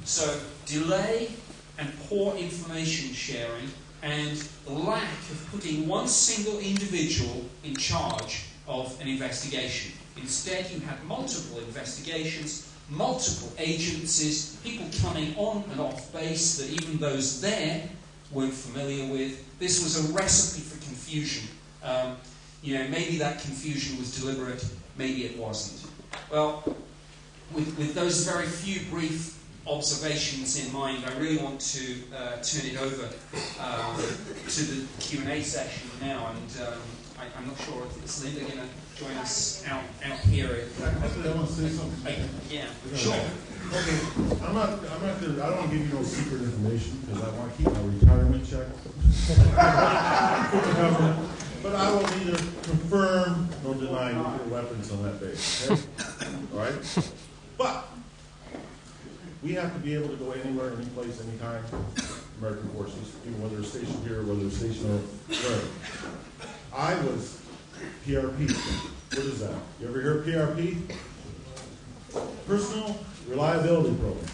So delay and poor information sharing and the lack of putting one single individual in charge of an investigation. Instead, you had multiple investigations, multiple agencies, people coming on and off base that even those there weren't familiar with. This was a recipe for confusion. Maybe that confusion was deliberate, maybe it wasn't. Well, with those very few brief observations in mind, I really want to turn it over to the Q&A session now, and I'm not sure if it's Linda going to join us out here. I want to say something. Yeah, sure. Okay, I'm not gonna, I don't want to give you no secret information because I want to keep my retirement check. But I will neither confirm nor deny nuclear weapons on that base. Okay? All right? But we have to be able to go anywhere, any place, anytime. American forces, even whether they're stationed here, whether they're stationed wherever. I was PRP. What is that? You ever hear of PRP? Personal Reliability Program.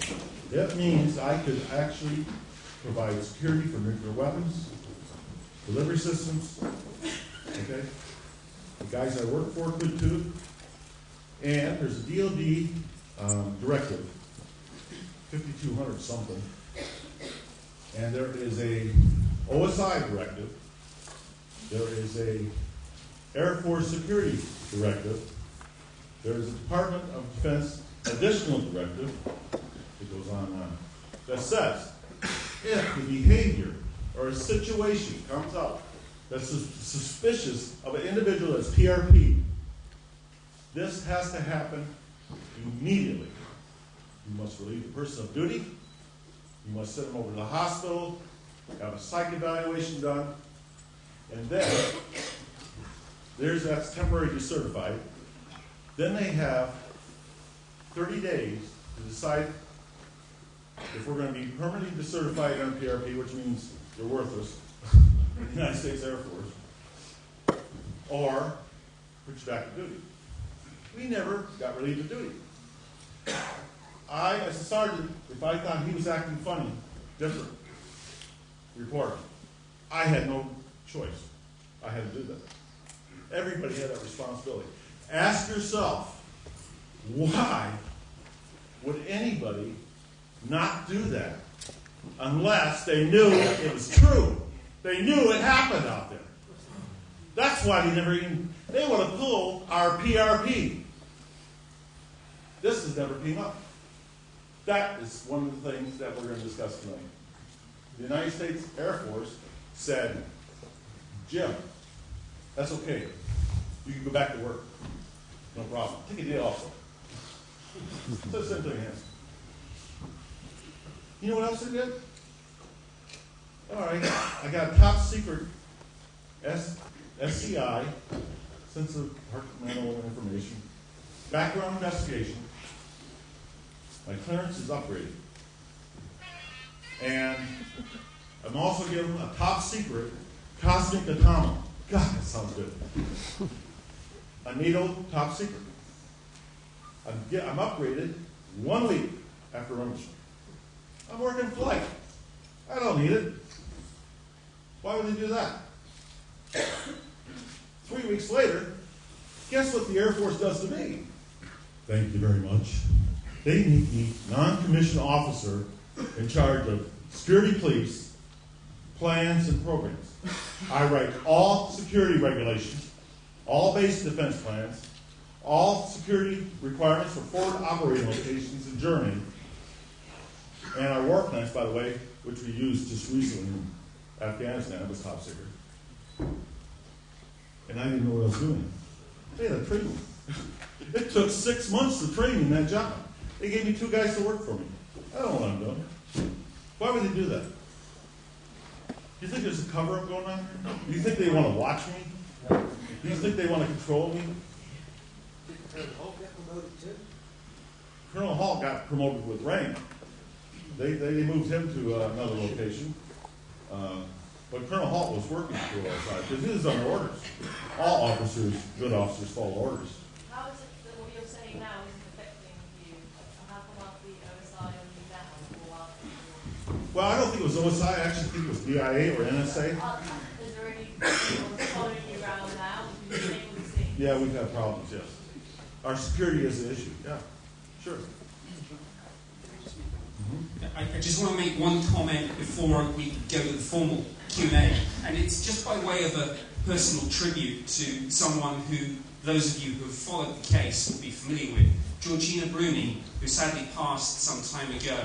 That means I could actually provide security for nuclear weapons, delivery systems. Okay? The guys I work for could too. And there's a DoD directive, 5200 something. And there is a OSI directive. There is a Air Force Security Directive. There is a Department of Defense additional directive that goes on that says if the behavior or a situation comes up that's suspicious of an individual that's PRP, this has to happen immediately. You must relieve the person of duty. You must send them over to the hospital, have a psych evaluation done, and then that's temporary decertified. Then they have 30 days to decide if we're going to be permanently decertified on PRP, which means you're worthless in the United States Air Force, or put you back to duty. We never got relieved of duty. I, as a sergeant, if I thought he was acting funny, different, report him. I had no choice. I had to do that. Everybody had that responsibility. Ask yourself, why would anybody not do that unless they knew it was true? They knew it happened out there. That's why they want to pull our PRP. This has never came up. That is one of the things that we're going to discuss tonight. The United States Air Force said, Jim, that's okay. You can go back to work. No problem. Take a day off. So the same thing here. You know what else they did? All right, I got top secret SCI, sensitive departmental information, background investigation. My clearance is upgraded. And I'm also given a top secret cosmic atomic. God, that sounds good. A NATO top secret. I'm upgraded 1 week after Rendlesham. I'm working flight. I don't need it. Why would they do that? 3 weeks later, guess what the Air Force does to me? Thank you very much. They make me non-commissioned officer in charge of security police, plans, and programs. I write all security regulations, all base defense plans, all security requirements for forward operating locations in Germany, and our war plans, by the way, which we used just recently in Afghanistan. It was top secret. And I didn't know what I was doing. They had to train me. It took 6 months to train me in that job. They gave me 2 guys to work for me. I don't know what I'm doing. Why would they do that? Do you think there's a cover-up going on here? Do you think they want to watch me? Do you think they want to control me? Did Colonel Hall get promoted too? Colonel Hall got promoted with rank. They moved him to another location. But Colonel Hall was working for our side because he was under orders. All officers, good officers, follow orders. How is it that what you're saying now isn't affecting you? How come after the OSI on you now or after? Well, I don't think it was OSI. I actually think it was BIA or NSA. Is there any people following you around now? Do you think we've seen? Yeah, we've had problems, yes. Our security is an issue, yeah. Sure. I just want to make one comment before we go to the formal Q&A, and it's just by way of a personal tribute to someone who those of you who have followed the case will be familiar with, Georgina Bruni, who sadly passed some time ago,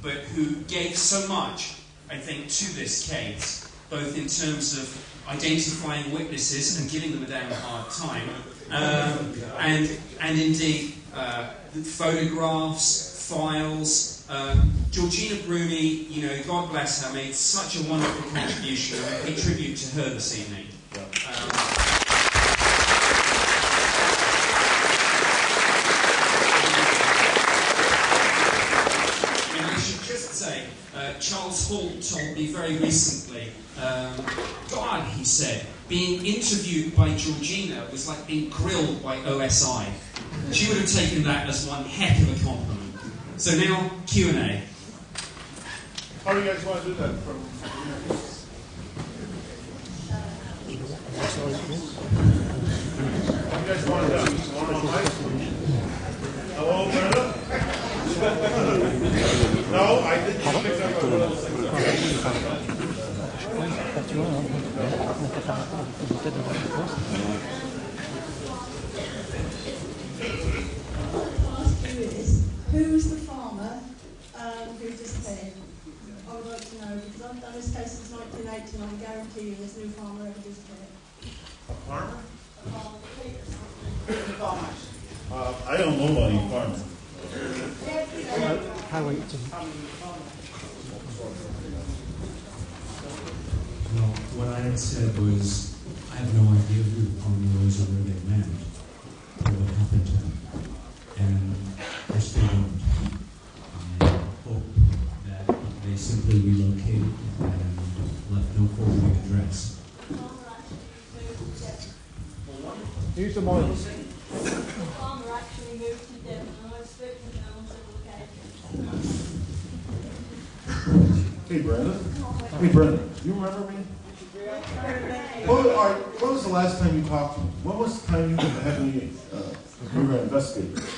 but who gave so much, I think, to this case, both in terms of identifying witnesses and giving them a damn hard time, and indeed photographs, files. Georgina Bruni, you know, God bless her, made such a wonderful contribution. I pay tribute to her this evening. And I should just say, Charles Hall told me very recently, God, he said, being interviewed by Georgina was like being grilled by OSI. She would have taken that as one heck of a compliment. So now, Q&A. How do you guys want to do that? How do you guys want to do it? Want on mic? Hello, Brenda? No, I didn't pick up on those things. Who's the farmer who disappeared? I would like to know, because I've done this case since 1980 and I guarantee you there's no farmer ever disappeared. A farmer? A farmer. I don't know about any farmer. Well, what I had said was, I have no idea who the farmer was or where they went, or what happened to them. And there's been simply relocated and left no forwarding address. Use the mic. The farmer actually moved to Devon, and I've spoken to him on several occasions. Hey, Brenda. Hey, Brenda. You remember me? When was the last time you talked to me? When was the time you had me, we were investigating? I spoke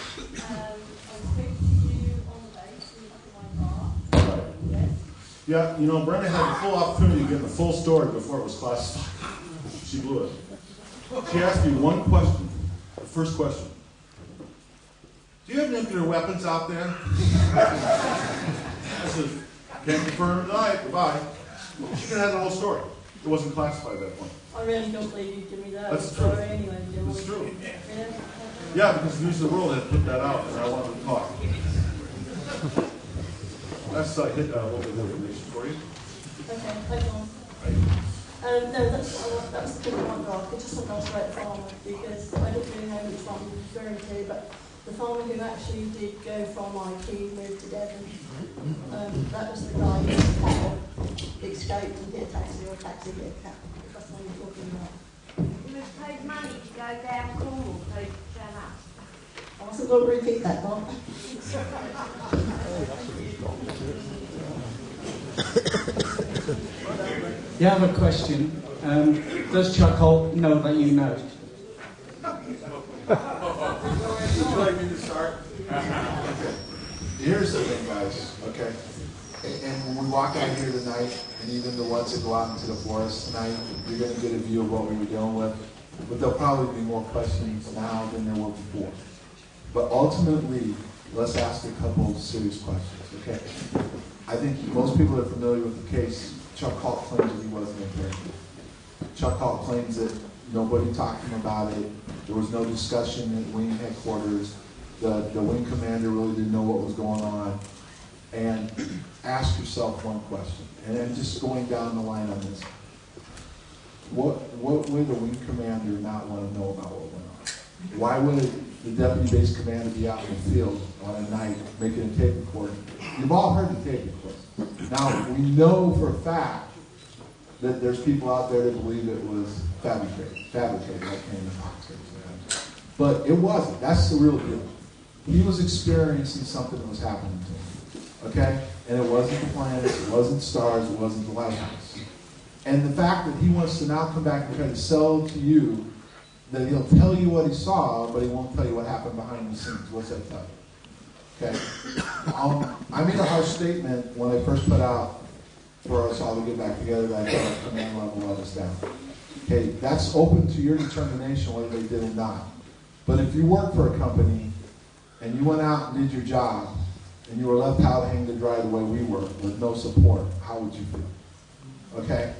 to you on the base in my bar. Right. Yes. Yeah, you know, Brenda had the full opportunity to get the full story before it was classified. She blew it. She asked me one question. The first question. Do you have nuclear weapons out there? I said, can't confirm tonight. Goodbye. She could have the whole story. It wasn't classified at that point. I really don't believe you give me that. That's story true. Anyway, It's true. Yeah. Yeah, because News of the World had put that out, and I wanted to talk. That's a little bit of information for you. Okay, thank you. No, that was the thing I wanted to ask. I just want to ask about the farmer, because I don't really know which one you're referring to, but the farmer who actually did go from IT, moved to Devon, that was the guy who escaped and hit a taxi, or a taxi hit a cab. That's what you're talking about. He was paid money to go down Cornwall to turn up. I wasn't going to repeat that, Mark. You have a question. Does Chuck Holt know that you know? Would you like me to start? Okay. Here's the thing, guys, okay? And when we walk out here tonight, and even the ones that go out into the forest tonight, you're going to get a view of what we were dealing with. But there'll probably be more questions now than there were before. But ultimately, let's ask a couple of serious questions, okay? I think most people are familiar with the case. Chuck Holt claims that he wasn't impaired. Chuck Holt claims that nobody talked to him about it. There was no discussion at wing headquarters. The wing commander really didn't know what was going on. And ask yourself one question. And then just going down the line on this. What would the wing commander not want to know about what went on? Why would the deputy base commander be out in the field on a night making a tape recording? You've all heard the tape recording. Now, we know for a fact that there's people out there that believe it was fabricated like Cannon Fox. But it wasn't. That's the real deal. He was experiencing something that was happening to him. Okay? And it wasn't the planets, it wasn't stars, it wasn't the lighthouse. And the fact that he wants to now come back and try to sell to you that he'll tell you what he saw, but he won't tell you what happened behind the scenes. What's that tell you? Okay? I made a harsh statement when I first put out for us all to get back together that I thought our command level let us down. Okay, that's open to your determination whether they did or not. But if you work for a company and you went out and did your job and you were left out hanging to dry the way we were with no support, how would you feel? Okay?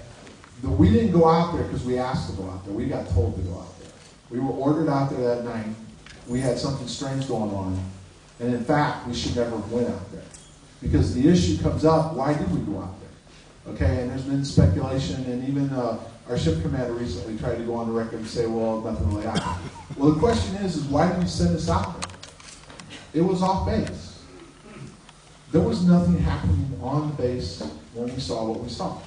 We didn't go out there because we asked to go out there. We got told to go out there. We were ordered out there that night. We had something strange going on. And in fact, we should never have went out there. Because the issue comes up, why did we go out there? Okay, and there's been speculation, and even our ship commander recently tried to go on the record and say, well, nothing really happened. Well, the question is why did we send us out there? It was off base. There was nothing happening on the base when we saw what we saw.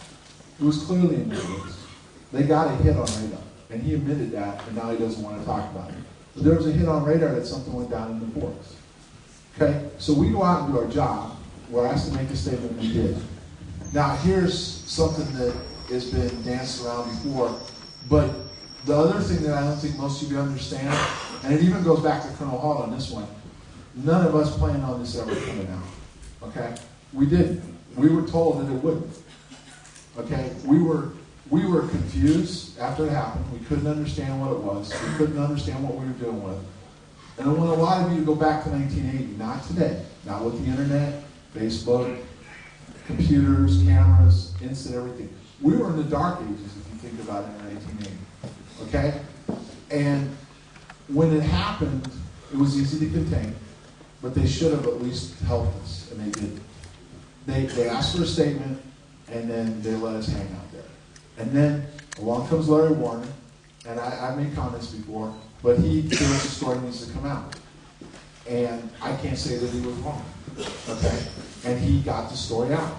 It was clearly in the woods. They got a hit on radar, and he admitted that, and now he doesn't want to talk about it. But there was a hit on radar that something went down in the forest. Okay, so we go out and do our job. We're asked to make a statement, we did. Now, here's something that has been danced around before, but the other thing that I don't think most of you understand, and it even goes back to Colonel Hall on this one, none of us planned on this ever coming out. Okay? We didn't. We were told that it wouldn't. Okay? We were confused after it happened. We couldn't understand what it was. We couldn't understand what we were dealing with. And I want a lot of you to go back to 1980, not today, not with the internet, Facebook, computers, cameras, instant everything. We were in the dark ages, if you think about it, in 1980. Okay? And when it happened, it was easy to contain, but they should have at least helped us, and they didn't. They asked for a statement, and then they let us hang out there. And then along comes Larry Warner, and I made comments before, but he feels the story needs to come out. And I can't say that he was wrong. Okay? And he got the story out.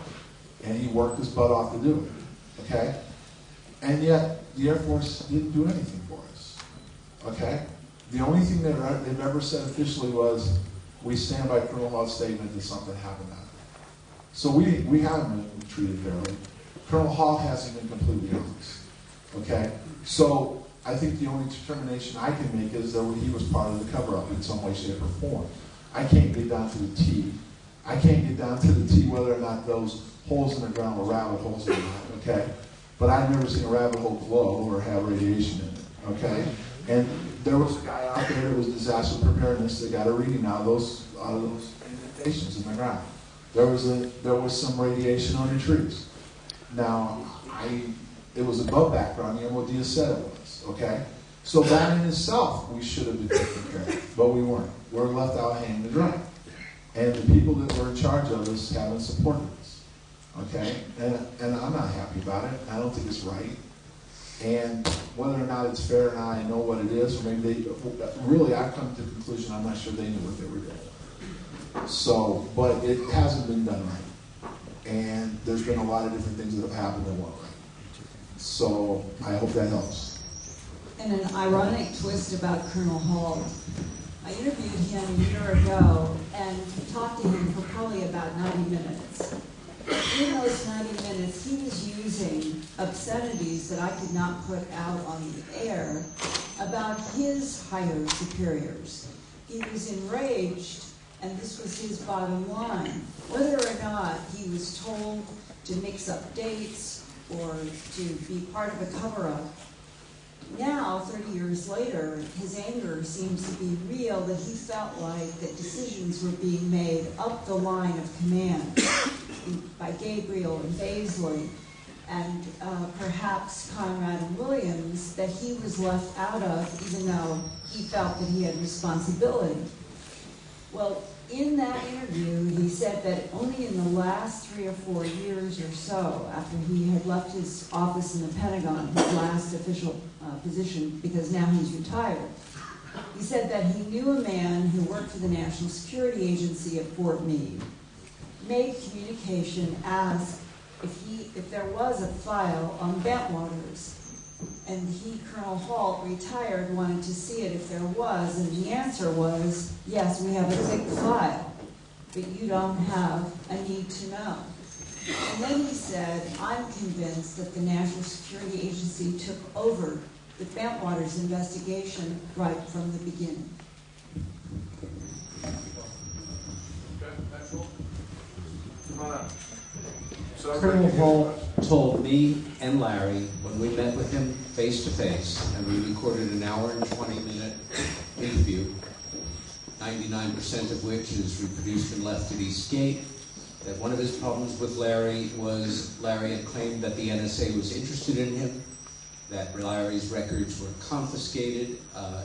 and he worked his butt off to do it, okay? And yet, the Air Force didn't do anything for us, okay? The only thing they've ever said officially was, we stand by Colonel Hall's statement that something happened out there. So we haven't been treated fairly. Colonel Hall hasn't been completely honest, okay? So I think the only determination I can make is that he was part of the cover-up in some way, shape, or form. I can't get down to the T. I can't get down to the T whether or not those holes in the ground were rabbit holes or not, okay? But I've never seen a rabbit hole glow or have radiation in it, okay? And there was a guy out there that was disaster preparedness that got a reading out of those indentations in the ground. There was some radiation on the trees. Now, it was above background, the MOD said it was, okay? So that in itself, we should have been taken care of, but we weren't. We're left out hanging to dry. And the people that were in charge of us haven't supported us, okay? And I'm not happy about it. I don't think it's right. And whether or not it's fair or not, I know what it is. Or maybe really, I've come to the conclusion I'm not sure they knew what they were doing. So, but it hasn't been done right. And there's been a lot of different things that have happened that weren't right. So I hope that helps. And an ironic twist about Colonel Hall. I interviewed him a year ago and talked to him for probably about 90 minutes. In those 90 minutes, he was using obscenities that I could not put out on the air about his higher superiors. He was enraged, and this was his bottom line. Whether or not he was told to mix up dates or to be part of a cover-up, now, 30 years later, his anger seems to be real, that he felt like that decisions were being made up the line of command by Gabriel and Baisley and perhaps Conrad and Williams, that he was left out of, even though he felt that he had responsibility. Well, in that interview, he said that only in the last 3 or 4 years or so, after he had left his office in the Pentagon, his last official position, because now he's retired, he said that he knew a man who worked for the National Security Agency at Fort Meade, made communication, asked if there was a file on Bentwaters, and he, Colonel Hall, retired, wanted to see it if there was, and the answer was, yes, we have a thick file, but you don't have a need to know. And then he said, I'm convinced that the National Security Agency took over the Bentwaters investigation right from the beginning. Colonel Hall told me and Larry when we met with him face to face, and we recorded an hour and 20-minute interview, 99% of which is reproduced and left at Eastgate, that one of his problems with Larry was Larry had claimed that the NSA was interested in him, that Larry's records were confiscated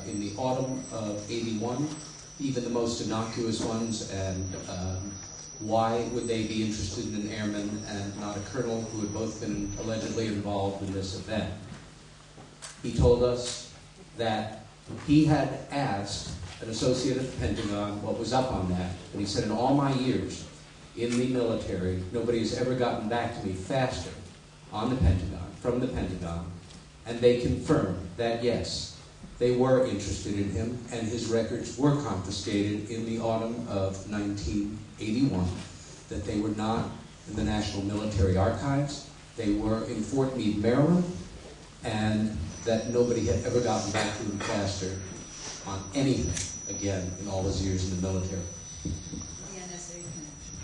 in the autumn of '81, even the most innocuous ones, and why would they be interested in an airman and not a colonel who had both been allegedly involved in this event? He told us that he had asked an associate at the Pentagon what was up on that, and he said, in all my years in the military, nobody has ever gotten back to me faster on the Pentagon, from the Pentagon, and they confirmed that, yes, they were interested in him, and his records were confiscated in the autumn of 1981, that they were not in the National Military Archives, they were in Fort Meade, Maryland, and that nobody had ever gotten back to him faster on anything, again, in all his years in the military. The NSA connection.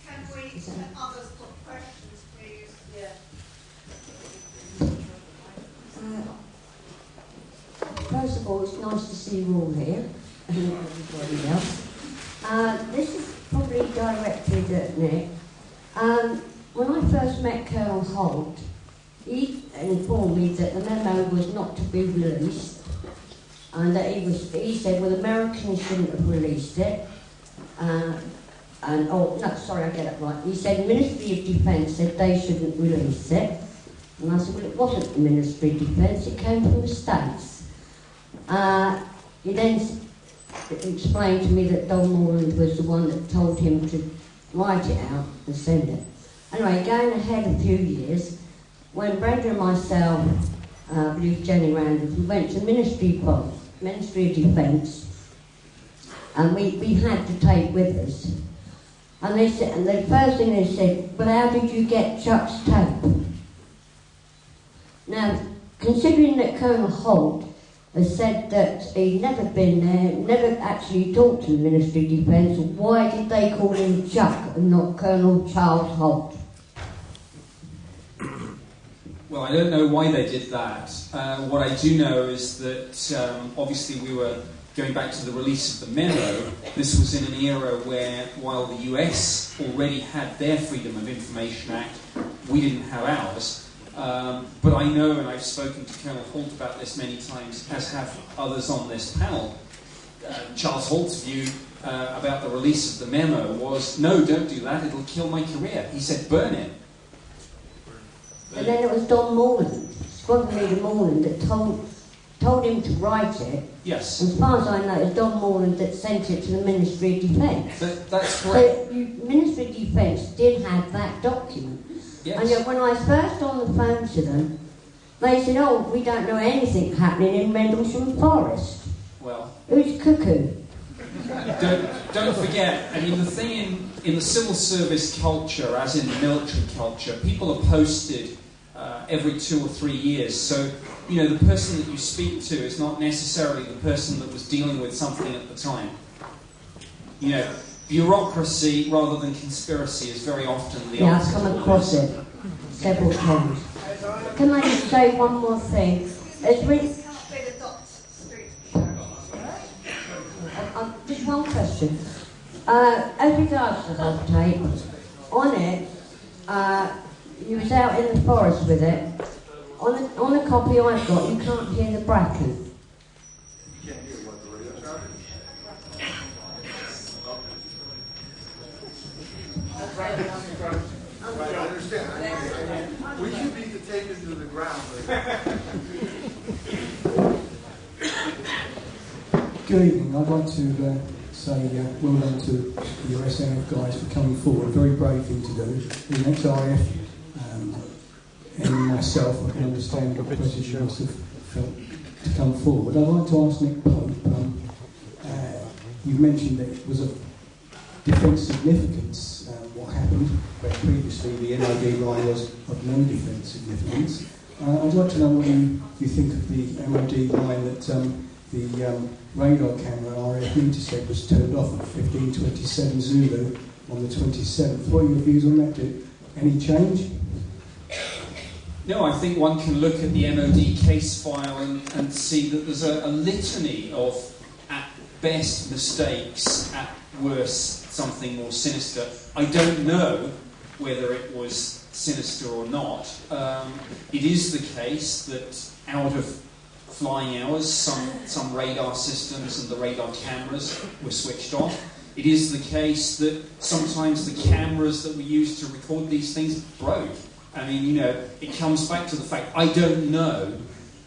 Can we, others put questions, please? Yeah. First of all, it's nice to see you all here, and everybody else. This is probably directed at Nick. When I first met Colonel Holt, he informed me that the memo was not to be released, and that he said, well, the Americans shouldn't have released it. I get it right. He said the Ministry of Defence said they shouldn't release it. And I said, well, it wasn't the Ministry of Defence, it came from the States. He then explained to me that Don Moreland was the one that told him to write it out and send it. Anyway, going ahead a few years, when Brenda and myself, I believe Jenny Randall, we went to Ministry of Defence, and we had to take with us. And they said, and the first thing they said, well, how did you get Chuck's tape? Now, considering that Colonel Holt has said that he'd never been there, never actually talked to the Ministry of Defence, why did they call him Chuck and not Colonel Charles Holt? Well, I don't know why they did that. What I do know is that obviously we were going back to the release of the memo. This was in an era where, while the US already had their Freedom of Information Act, we didn't have ours. But I know, and I've spoken to Colonel Holt about this many times, as have others on this panel, Charles Holt's view about the release of the memo was, no, don't do that, it'll kill my career. He said, burn it. And then it was Don Moreland, Squadron Leader Moreland, that told him to write it. Yes. As far as I know, it was Don Moreland that sent it to the Ministry of Defence. That's correct. So, Ministry of Defence did have that document. Yes. And yet when I was first on the phone to them, they said, oh, we don't know anything happening in Rendlesham Forest. Well, it was cuckoo. Don't forget, I mean, the thing in the civil service culture, as in the military culture, people are posted every 2 or 3 years. So, you know, the person that you speak to is not necessarily the person that was dealing with something at the time. You know, bureaucracy rather than conspiracy is very often the Yeah, answer. I've come across it several times. Can I just say one more thing? Just one question. As regards to the whole tape, on it, you was out in the forest with it. On the copy I've got, you can't hear the bracken. You can't hear what the radio traffic? Right, I understand. We should beat the tape into the ground. Good evening. I'd like to say well done to the USAF guys for coming forward. Very brave thing to do. As an ex-RAF and myself, I can understand the pressure you must have felt to come forward. I'd like to ask Nick Pope. You mentioned that it was of defence significance, what happened, where previously the MOD line was of no defence significance. I'd like to know what you think of the MOD line that the radar camera RF meter set was turned off at 1527 Zulu on the 27th. What are your views on that? Any change? No, I think one can look at the MOD case file and see that there's a litany of, at best, mistakes, at worst, something more sinister. I don't know whether it was sinister or not. It is the case that out of flying hours, some radar systems and the radar cameras were switched off. It is the case that sometimes the cameras that we use to record these things broke. I mean, you know, it comes back to the fact I don't know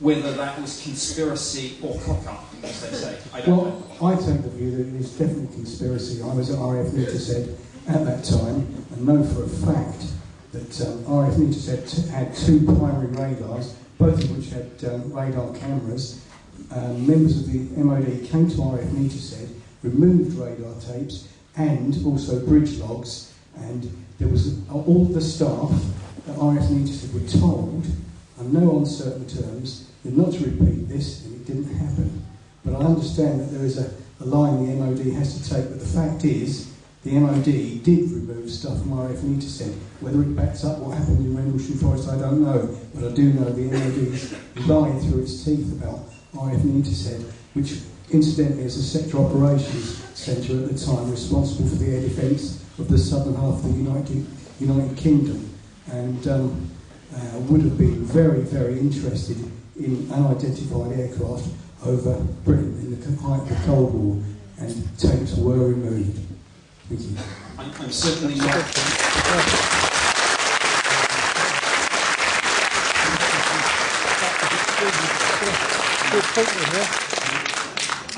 whether that was conspiracy or cock-up, as they say. I don't know. I take the view that it is definitely conspiracy. I was at RF Meterset at that time and know for a fact that RF Meterset had 2 primary radars, both of which had radar cameras. Members of the MOD came to RF Meterset, removed radar tapes and also bridge logs, and there was all the staff at RF Meterset were told, on no uncertain terms, not to repeat this, and it didn't happen. But I understand that there is a line the MOD has to take, but the fact is, the MOD did remove stuff from RF Meterset. Whether it backs up what happened in Rendlesham Forest, I don't know, but I do know the MOD is lying through its teeth about RF Meterset, which incidentally is a sector operations centre at the time responsible for the air defence of the southern half of the United Kingdom, and would have been very, very interested in unidentified aircraft over Britain in the height of the Cold War, and tapes were removed. Thank you. I'm certainly not.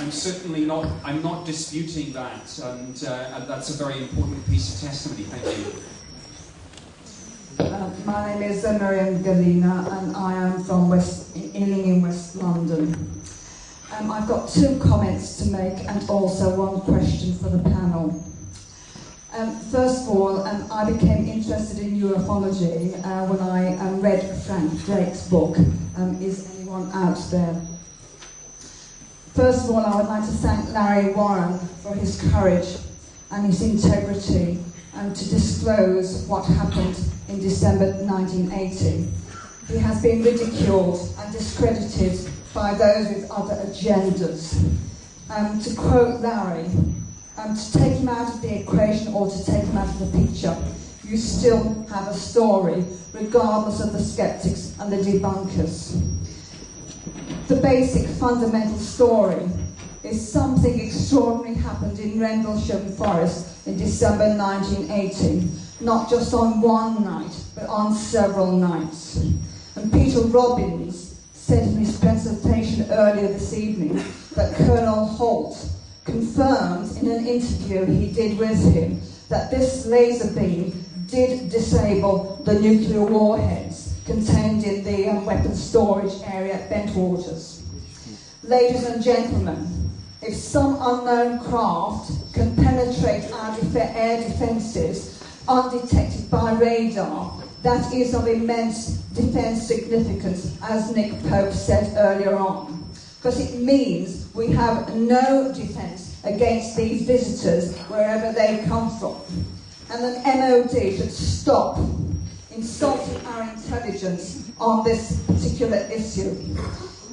I'm certainly not. I'm not disputing that, and that's a very important piece of testimony. Thank you. My name is Miriam Galina, and I am from Ealing in West London. I've got 2 comments to make and also 1 question for the panel. First of all, I became interested in ufology when I read Frank Drake's book, Is Anyone Out There? First of all, I would like to thank Larry Warren for his courage and his integrity and to disclose what happened in December 1980. He has been ridiculed and discredited by those with other agendas. To quote Larry, to take him out of the equation or to take him out of the picture, you still have a story, regardless of the skeptics and the debunkers. The basic fundamental story is something extraordinary happened in Rendlesham Forest in December 1980, not just on one night, but on several nights. And Peter Robbins said in his presentation earlier this evening that Colonel Holt confirmed in an interview he did with him that this laser beam did disable the nuclear warheads contained in the weapons storage area at Bentwaters. Ladies and gentlemen, if some unknown craft can penetrate our air defences undetected by radar, that is of immense defence significance, as Nick Pope said earlier on. Because it means we have no defence against these visitors wherever they come from. And the MOD should stop insulting our intelligence on this particular issue.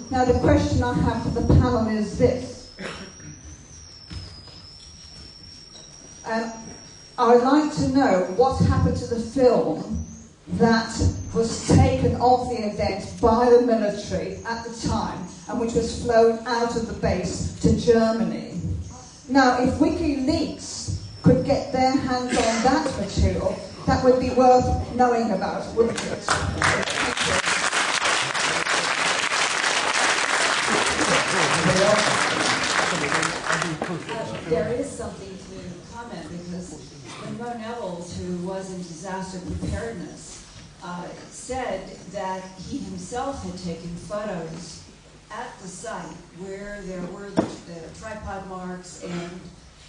Now the question I have for the panel is this. I would like to know what happened to the film that was taken of the event by the military at the time and which was flown out of the base to Germany. Now, if WikiLeaks could get their hands on that material, that would be worth knowing about, wouldn't it? There is something to comment because Monroe Nevels, who was in disaster preparedness, said that he himself had taken photos at the site where there were the tripod marks and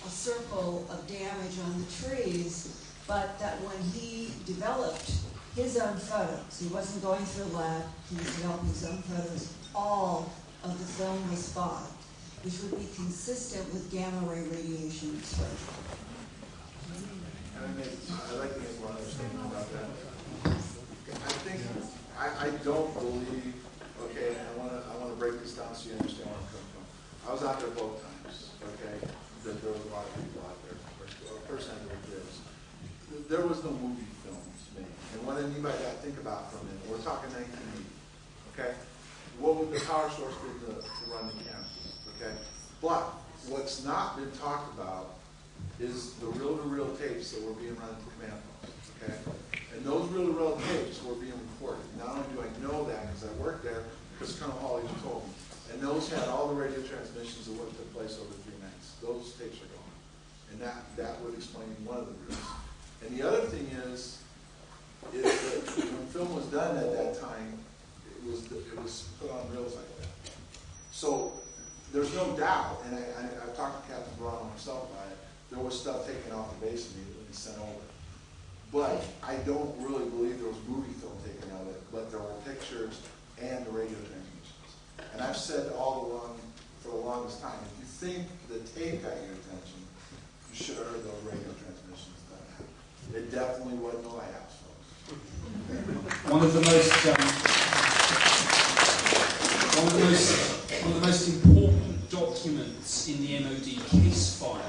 a circle of damage on the trees, but that when he developed his own photos, he wasn't going through a lab, he was developing his own photos, all of the film was fogged, which would be consistent with gamma ray radiation exposure. And I'd like to make one other statement about that. I don't believe, okay, I want to break this down so you understand where I'm coming from. I was out there both times, okay, there was a lot of people out there. First time there was no movie films made. And what anybody got to think about for a minute, we're talking 1980, okay? What would the power source be to run the cameras, okay? But what's not been talked about is the reel-to-reel tapes that were being run to command posts, okay? And those reel-to-reel tapes were being recorded. Not only do I know that because I worked there, because Colonel Hawley told me. And those had all the radio transmissions of what took place over 3 nights. Those tapes are gone. And that would explain one of the reasons. And the other thing is that when film was done at that time, it was put on reels like that. So there's no doubt, and I've talked to Captain Brown himself about it, there was stuff taken off the base immediately and sent over. But I don't really believe there was movie film taken of it, but there were pictures and the radio transmissions. And I've said all along, for the longest time, if you think the tape got your attention, you should have heard those radio transmissions that happened. It definitely wasn't the lighthouse, folks. One of the most important documents in the MOD case file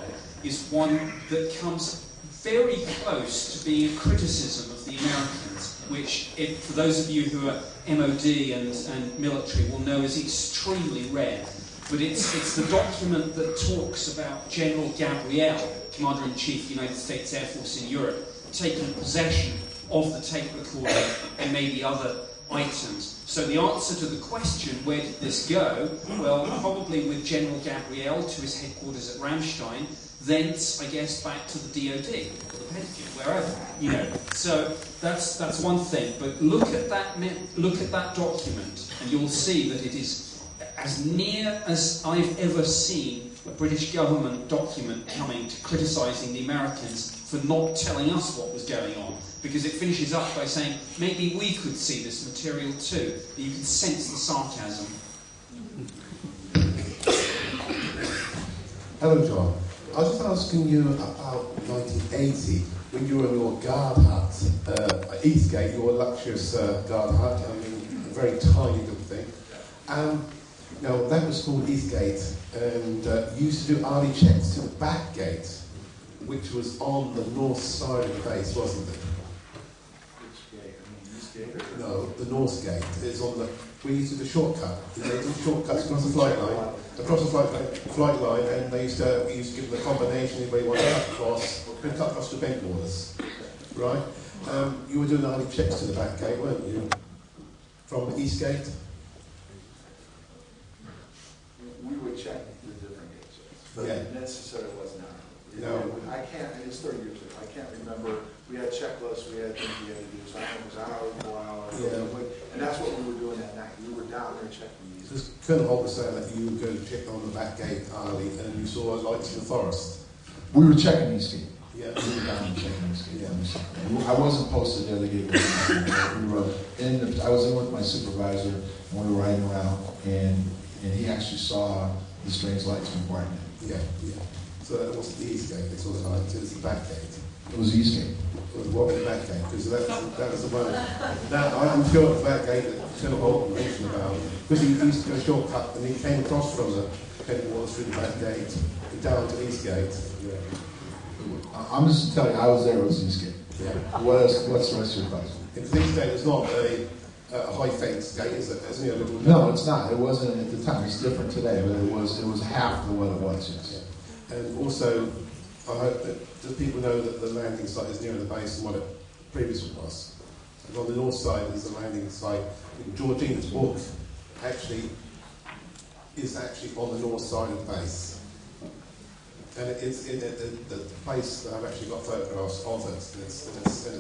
is one that comes very close to being a criticism of the Americans, which, for those of you who are MOD and military will know is extremely rare. But it's the document that talks about General Gabriel, Commander-in-Chief of the United States Air Force in Europe, taking possession of the tape recorder and maybe other items So the answer to the question, where did this go? Well, probably with General Gabriel to his headquarters at Ramstein, thence, I guess, back to the DOD, or the Pentagon, wherever, you know. So that's one thing. But look at that document, and you'll see that it is as near as I've ever seen a British government document coming to criticising the Americans for not telling us what was going on. Because it finishes up by saying, maybe we could see this material too. You can sense the sarcasm. Hello, John. I was just asking you about 1980, when you were in your guard hut, Eastgate, your luxurious guard hut, I mean, a very tiny little thing. Now, that was called Eastgate, and you used to do early checks to the back gate, which was on the north side of the base, wasn't it? Which gate? I mean, East Gate? Or No, the north gate. It's on the. We used to do the shortcut. They did shortcuts across the flight line, and we used to give them a combination if they wanted to cut across to Bentwaters, right? You were doing early checks to the back gate, weren't you? From the East Gate. we would check the different gates, but Yeah. necessarily wasn't ours. No. I can't, and it's 30 years ago, I can't remember, we had checklists, we had things we had to do, so I don't know if it was hours, 4 hours, Yeah. and that's what we were doing that night, we were down there checking these. Just Colonel Holt was saying that you would go check on the back gate early and you saw lights in the forest. We were checking East Gate. Yeah. We were down and checking East Gate. Yeah. I wasn't posted there, the gate was we were I was in with my supervisor, and we were riding around, and he actually saw the strange lights from Barton. Yeah, yeah. So that wasn't the East Gate, they saw the lights, it was the back gate. It was the East Gate. It was what was the back gate, because that was the one. Now, I'm sure the back gate that Colonel Holt mentioned about, because he used to go shortcut, and he came across from the Penniston through the back gate, down to East Gate. Yeah. I'm just telling you, I was there, it was East Gate. Yeah. What's the rest of your question? Because East Gate is not a high fence gate, is it? Isn't it a little? No, it's not. It wasn't at the time. It's different today, but it was half of what it was. Yes. Yeah. And also, I hope that the people know that the landing site is nearer the base than what it previously was. And on the north side is the landing site. Georgina's book is actually on the north side of the base. And it's in the place that I've actually got photographs of it. And it's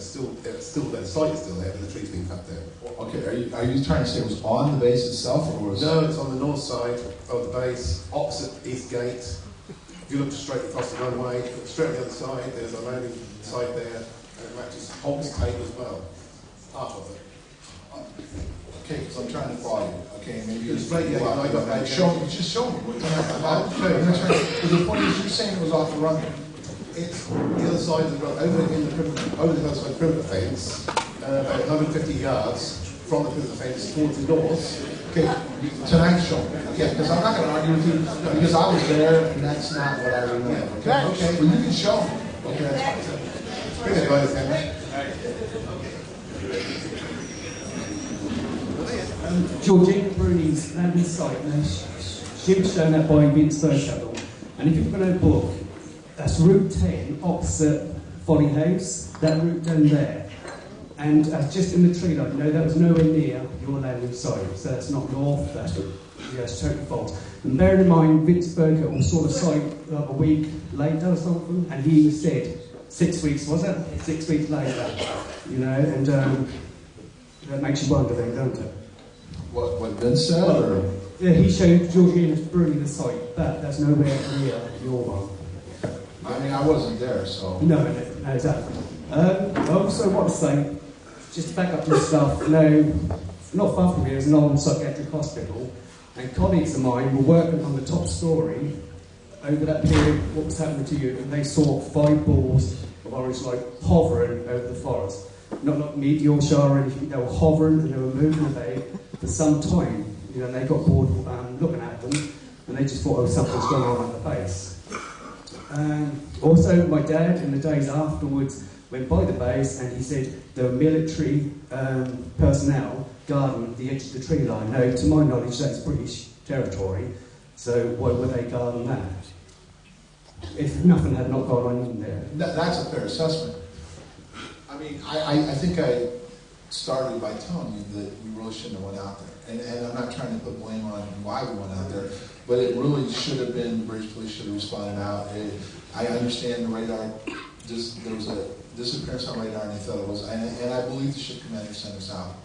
still the site is still there, but the tree's been cut down. Okay, are you trying to say it was on the base itself, or was No, it's on the north side of the base, opposite East Gate. If you look straight across the runway, straight on the other side, there's a landing site there, and it matches Holt's tape as well. Part of it. Okay, because I'm trying to follow you. Okay, maybe It's right, yeah, I got that. Show me, just show me. Because the point is, you're saying it was off the runway. It's the other side of the road, over the other side of the perimeter fence, about 150 yards from the perimeter fence towards the north. Okay, tonight show me. Okay, because I'm not going to argue with you, because I was there, and that's not what I remember. Okay, okay, well, you can show me. Okay, that's fine. Bring it, guys, then. Georgina Bruni's landing site, now she was shown that by Vince Burroughs. And if you look at her book, that's Route 10 opposite Folly House, that route down there. And just in the tree line, no, that was nowhere near your landing site, so that's not north, that's totally false. And bearing in mind, Vince Burroughs saw the site a week later or something, and he said, 6 weeks, was it? 6 weeks later, you know, and that makes you wonder then, don't it? What Vince said, or? Yeah, he showed Georgina Bruni the site, but that's nowhere near your one. I mean, I wasn't there, so. No, exactly. Also, what to say, just to back up your stuff, not far from here is an old psychiatric hospital, and colleagues of mine were working on the top story over that period, what was happening to you, and they saw 5 balls of orange light hovering over the forest. Not meteor shower or anything, they were hovering and they were moving about for some time. You know, and they got bored looking at them, and they just thought, oh, something's going on at the base. Also, my dad, in the days afterwards, went by the base and he said there were military personnel guarding the edge of the tree line. Now, to my knowledge, that's British territory, so why would they guard that? If nothing had not gone on in there. That's a fair assessment. I mean, I think I started by telling you that we really shouldn't have went out there. And I'm not trying to put blame on why we went out there, but it really should have been, the British police should have responded out. I understand the radar, there was a disappearance on radar and they thought it was, and I believe the ship commander sent us out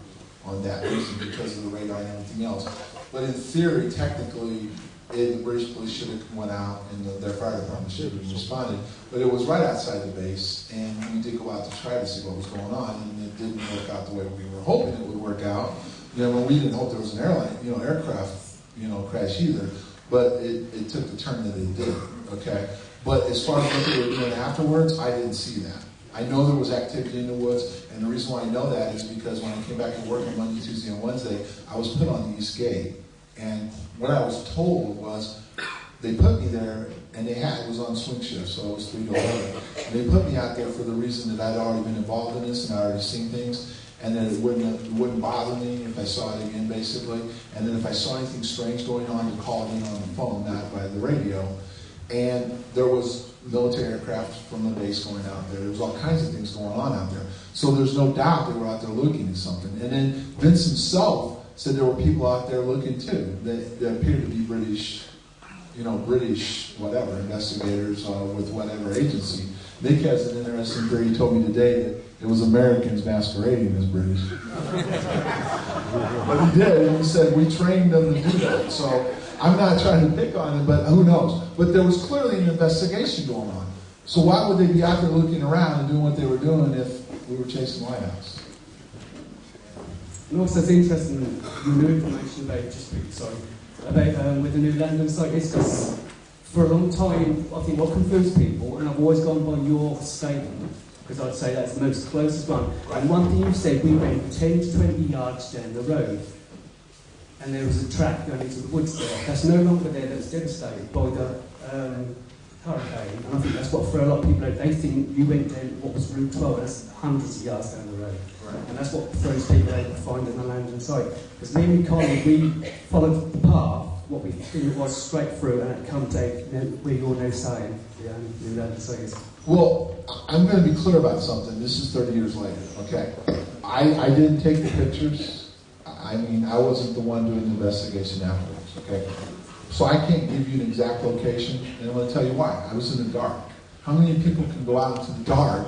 on that reason because of the radar and everything else. But in theory, technically, the British police should have went out and their fire department should have responded. But it was right outside the base, and we did go out to try to see what was going on, and it didn't work out the way we were hoping it would work out. When we didn't hope there was an aircraft, crash either. But it took the turn that it did. Okay. But as far as what they were doing afterwards, I didn't see that. I know there was activity in the woods, and the reason why I know that is because when I came back to work on Monday, Tuesday, and Wednesday, I was put on the East Gate. And what I was told was they put me there, and it was on swing shift, so it was 3 to 11. And they put me out there for the reason that I'd already been involved in this and I'd already seen things, and that it wouldn't bother me if I saw it again, basically. And then if I saw anything strange going on, to call it in on the phone, not by the radio. And there was military aircraft from the base going out there. There was all kinds of things going on out there. So there's no doubt they were out there looking at something. And then Vince himself said there were people out there looking too that appeared to be British whatever, investigators with whatever agency. Nick has an interesting theory. He told me today that it was Americans masquerading as British. But he did, and he said, we trained them to do that. So I'm not trying to pick on it, but who knows? But there was clearly an investigation going on. So why would they be out there looking around and doing what they were doing if we were chasing the White House? And also it's interesting, the new information about, with the new London site is because for a long time, I think what confused people, and I've always gone by your statement, because I'd say that's the most closest one. And one thing you said, we went 10 to 20 yards down the road, and there was a track going into the woods there. That's no longer there, that's devastated by the hurricane. And I think that's what for a lot of people, they think you went down what was Route 12, that's hundreds of yards down the road. Right. And that's what throws people out to find in the London site. Because me and my colleague, we followed the path, what we think it was straight through, and it comes out, we all know saying, the London site is. Well, I'm going to be clear about something. This is 30 years later, okay? I didn't take the pictures. I mean, I wasn't the one doing the investigation afterwards, okay? So I can't give you an exact location, and I'm going to tell you why. I was in the dark. How many people can go out into the dark?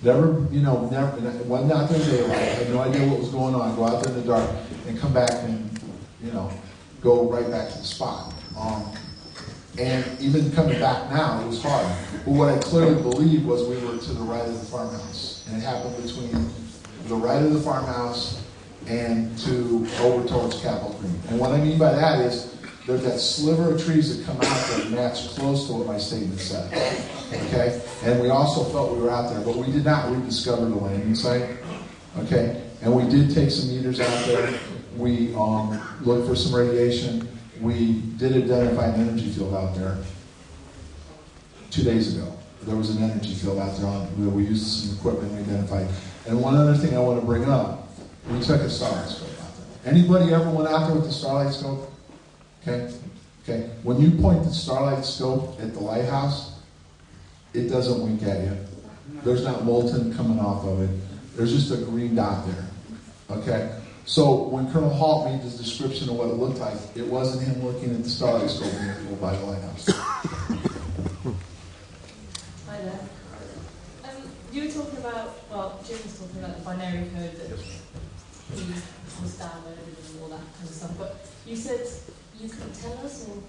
Never, wasn't out there in daylight, had no idea what was going on, go out there in the dark, and come back and, go right back to the spot. And even coming back now, it was hard. But what I clearly believe was we were to the right of the farmhouse. And it happened between the right of the farmhouse and over towards Capitol Green. And what I mean by that is there's that sliver of trees that come out that match close to what my statement said. Okay? And we also felt we were out there, but we did not rediscover the landing site. Okay? And we did take some meters out there. We looked for some radiation. We did identify an energy field out there 2 days ago. There was an energy field out there where we used some equipment we identified. And one other thing I want to bring up, we took a starlight scope out there. Anybody ever went out there with the starlight scope? Okay? Okay. When you point the starlight scope at the lighthouse, it doesn't wink at you. There's not Moulton coming off of it. There's just a green dot there. Okay? So when Colonel Halt made this description of what it looked like, it wasn't him looking at the starlight scope by the lighthouse. Hi there. You were talking about, Jim was talking about the binary code that he was downloaded and all that kind of stuff, but you said you couldn't tell us, or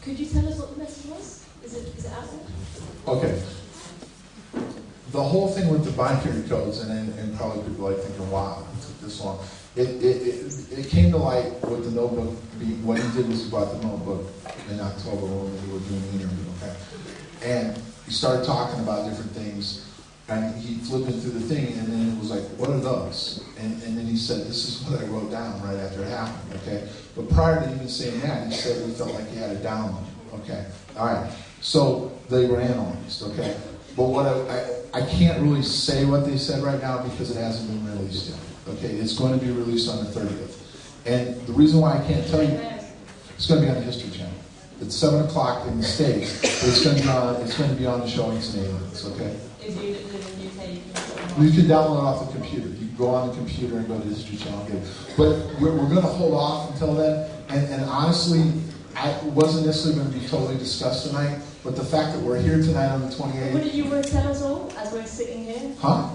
could you tell us what the message was? Is it out there? Okay. The whole thing with the binary codes, and probably people like thinking, wow, it took this long. It came to light with the notebook. What he did was he brought the notebook in October when we were doing the interview, okay? And he started talking about different things, and he flipped it through the thing, and then it was like, what are those? And then he said, this is what I wrote down right after it happened, okay? But prior to even saying that, he said he felt like he had a download, okay? All right, so they were analyzed, okay? But what I can't really say what they said right now because it hasn't been released yet. Okay, it's going to be released on the 30th. And the reason why I can't tell you, it's going to be on the History Channel. It's 7 o'clock in the States, but it's going to be on the show Ancient Aliens, okay? if you live in the UK, you can sort of You can download it off the computer. You can go on the computer and go to the History Channel and get it. But we're going to hold off until then. And honestly, it wasn't necessarily going to be totally discussed tonight. But the fact that we're here tonight on the 28th. Wouldn't you want to tell us all as we're sitting here? Huh?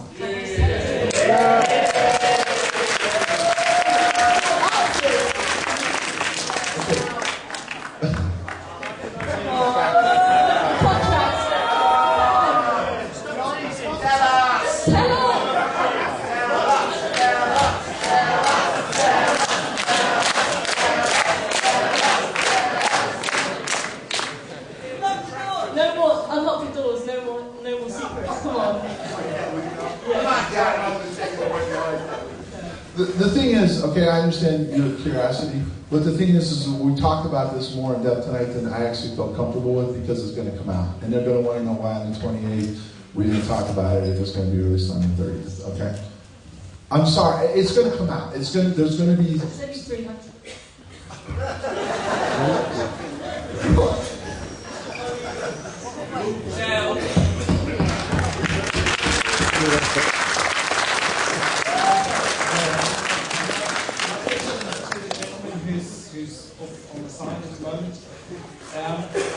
The thing is, okay, I understand your curiosity, but the thing is we talked about this more in depth tonight than I actually felt comfortable with because it's going to come out. And they're going to want to know why on the 28th we didn't talk about it if it's going to be released on the 30th, okay? I'm sorry, it's going to come out. There's going to be... It's only 300.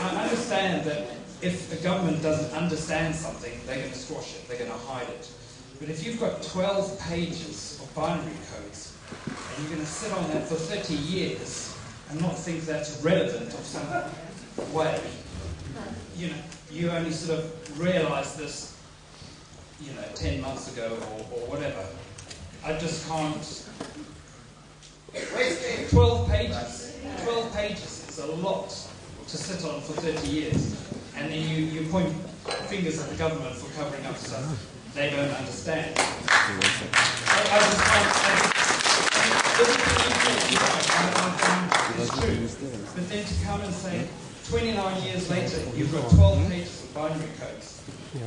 I understand that if the government doesn't understand something, they're going to squash it, they're going to hide it. But if you've got 12 pages of binary codes, and you're going to sit on that for 30 years and not think that's relevant of some way, you only sort of realise this, 10 months ago or whatever. I just can't... 12 pages. 12 pages is a lot to sit on for 30 years. And then you point fingers at the government for covering up stuff they don't understand. I just can't... It's true. But then to come and say, 29 years later, you've got 12 pages of binary codes.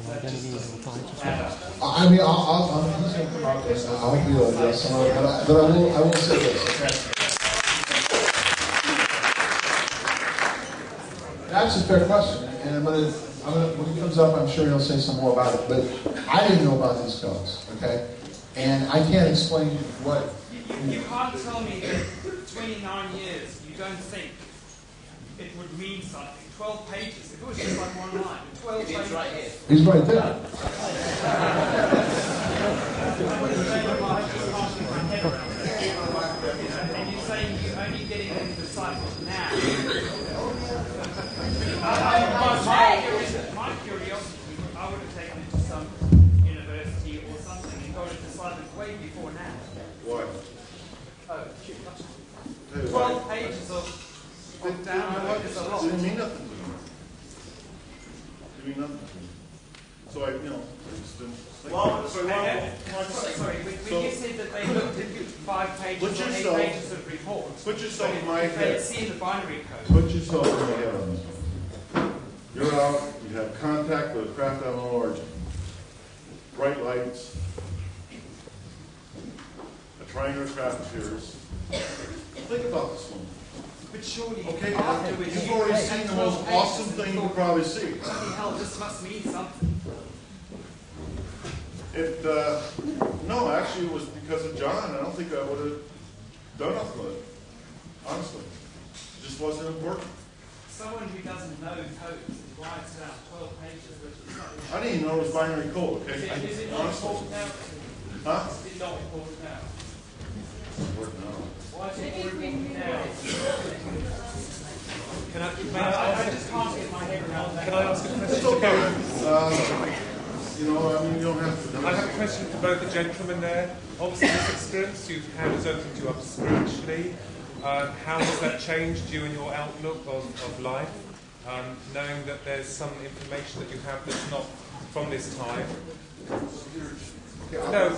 That just doesn't add up. I mean, he's going to come out there, so I won't be able to address some of it, but I will say this, okay? That's a fair question, and when he comes up, I'm sure he'll say some more about it, but I didn't know about these codes, okay? And I can't explain what... You can't tell me that 29 years you don't think it would mean something. 12 pages, if it was just like one line, 12 pages. Right here. He's right there. And you're saying you're only getting into the cycle now. My curiosity, I would have taken it to some university or something and got it decided way before now. What? 12 pages of download is a lot. It didn't mean nothing to me. It didn't mean nothing to me. So I just didn't think. Sorry, when you said that they looked at 5 pages or 8 pages of reports, put yourself in my head. They had seen the binary code. Put yourself in my head on this one. You're out, you have contact with a craft of unknown origin. Bright lights. A triangular craft appears. Think about this one. But surely, okay, you've already seen the most awesome thing you could probably see. Bloody hell, this must mean something. No, actually, it was because of John. I don't think I would have done nothing with it. Honestly, it just wasn't important. Someone who doesn't know codes writes down 12 pages, which is not. I didn't even know it was binary code. Okay, Is it not important now? Huh? Is it not important now? Important now. Why is it important now? I just can't get my head around that. Can I ask a question? It's okay. You don't have to. I have a question for both the gentlemen there. Obviously, this experience you've had has opened you up spiritually. How has that changed you in your outlook of life? Knowing that there's some information that you have that's not from this time. No.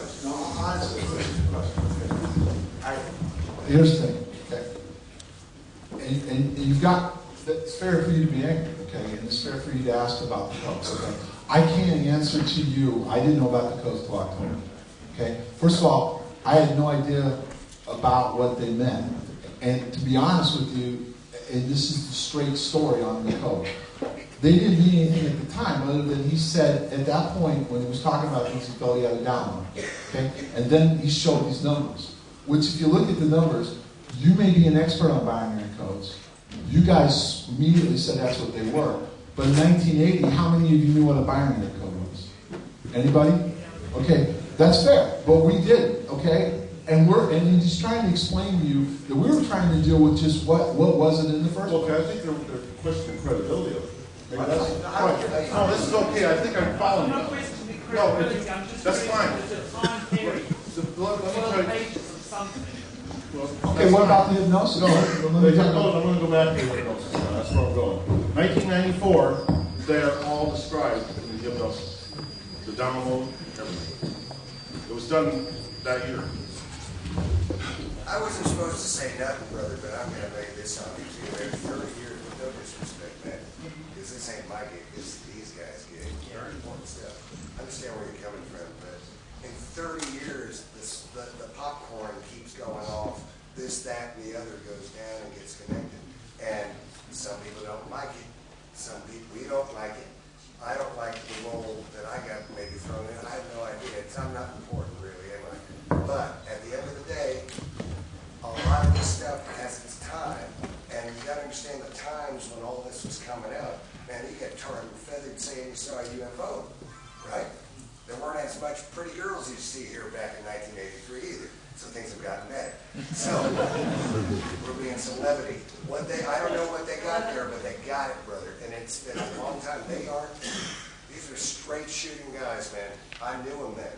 Here's the thing, okay? And you've got, it's fair for you to be angry, okay? And it's fair for you to ask about the codes, okay? I can't answer to you, I didn't know about the codes till October, okay? First of all, I had no idea about what they meant. And to be honest with you, and this is the straight story on the code, they didn't mean anything at the time. time other than he said at that point when he was talking about things, he felt he had a download. Okay? And then he showed these numbers, which if you look at the numbers, you may be an expert on binary codes. You guys immediately said that's what they were. But in 1980, how many of you knew what a binary code was? Anybody? Okay, that's fair. But we did, okay? And he's trying to explain to you that we were trying to deal with just what was it in the first place. Okay, I think they're questioning credibility of it. Maybe that's fine. No, this is okay. I think I'm following you. No, that's fine. Okay, what about the hypnosis? No, I'm going to go back to the hypnosis. That's where I'm going. 1994, they are all described in the hypnosis. The download, everything. It was done that year. I wasn't supposed to say nothing, brother, but I'm going to make this on you too. There's 30 years with no disrespect, man. Because this ain't my gig, this is these guys' gig. Very important stuff. I understand where you're coming from, but in 30 years, the popcorn keeps going off. This, that, and the other goes down and gets connected. And some people don't like it. Some people, we don't like it. I don't like the role that I got maybe thrown in. I have no idea. I'm not important, really, am I? But at the end of the day, a lot of this stuff has its time, and you got to understand the times when all this was coming out. Man, you get tarred and feathered saying you saw a UFO, right? There weren't as much pretty girls you see here back in 1983 either. So things have gotten better. So we're being some levity. I don't know what they got there, but they got it, brother. And it's been a long time. These are straight shooting guys, man. I knew them then.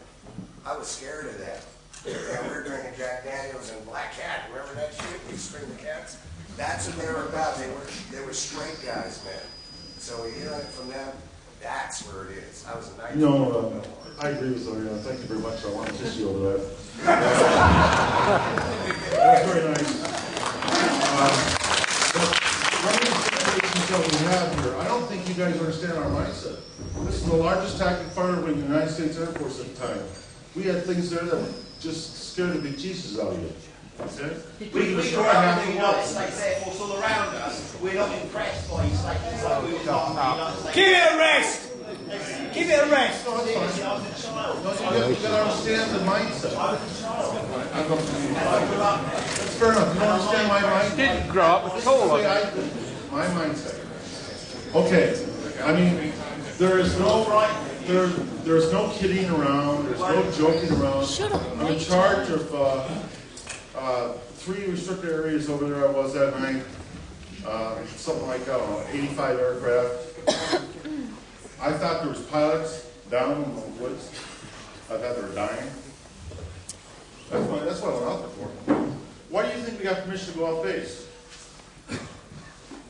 I was scared of that. And we were drinking Jack Daniels and Black Cat. Remember that shit? We scream the cats. That's what they were about. They were straight guys, man. So hearing it from them, that's where it is. I was a 19-year-old. I agree with Oriana. Thank you very much. I want to kiss you over that. That's very nice. One of the situations that we have here, I don't think you guys understand our mindset. This is the largest tactic fighter wing in the United States Air Force at the time. We had things there that just scared the bejesus out of you. Okay? We destroy half the United States Air Force all around us. We're not impressed by statements like we were part of the United States. Give it a rest! Give it a rest! No, that's fine. I was a child. You got to understand the mindset. I was a child. That's fair enough. You don't understand my mindset. Didn't grow up at all. My mindset. Okay. I mean, there's no kidding around. There's no joking around. I'm in charge of 3 restricted areas over there. I was that night. Something like, I don't know, 85 aircraft. I thought there was pilots down in the woods. I thought they were dying. That's what I went out there for. Why do you think we got permission to go off base?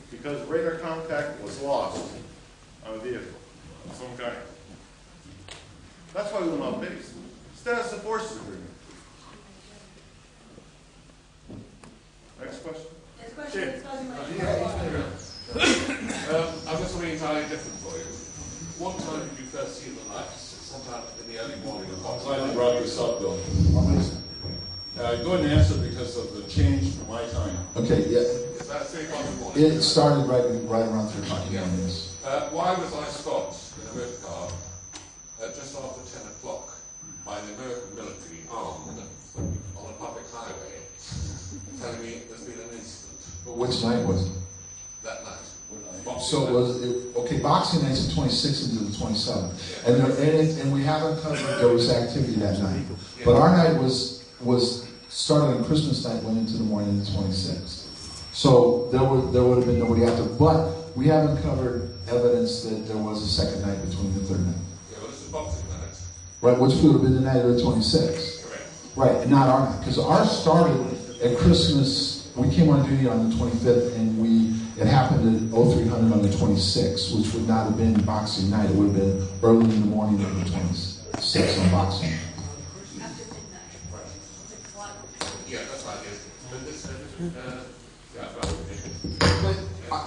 Because radar contact was lost on a vehicle of some kind. That's why we went off base. Status of forces agreement. Next question. Next question. I've got something entirely different for you. What time did you first see the lights? Sometime in the early morning. I'm glad you brought this up, Bill. Go ahead and answer because of the change from my time. Okay, yeah. Is that 3 o'clock in the morning? It started right around 3 o'clock in the morning. Why was I stopped in a motor car at just after 10 o'clock by the American military armed on a public highway telling me there's been an incident? Which night was it? That night. So Boxing Night's the 26th into the 27th, and we haven't covered there was activity that night. But our night was started on Christmas night, went into the morning of the 26th. So there would have been nobody out there, but we haven't covered evidence that there was a second night between the third night. Yeah, well, this is Boxing Night. Right, which would have been the night of the 26th. Correct. Right, and not our night, because ours started at Christmas. We came on duty on the 25th, and it happened at 0300 on the 26th, which would not have been Boxing Night. It would have been early in the morning of the 26th on Boxing Night. Yeah, that's right. But this,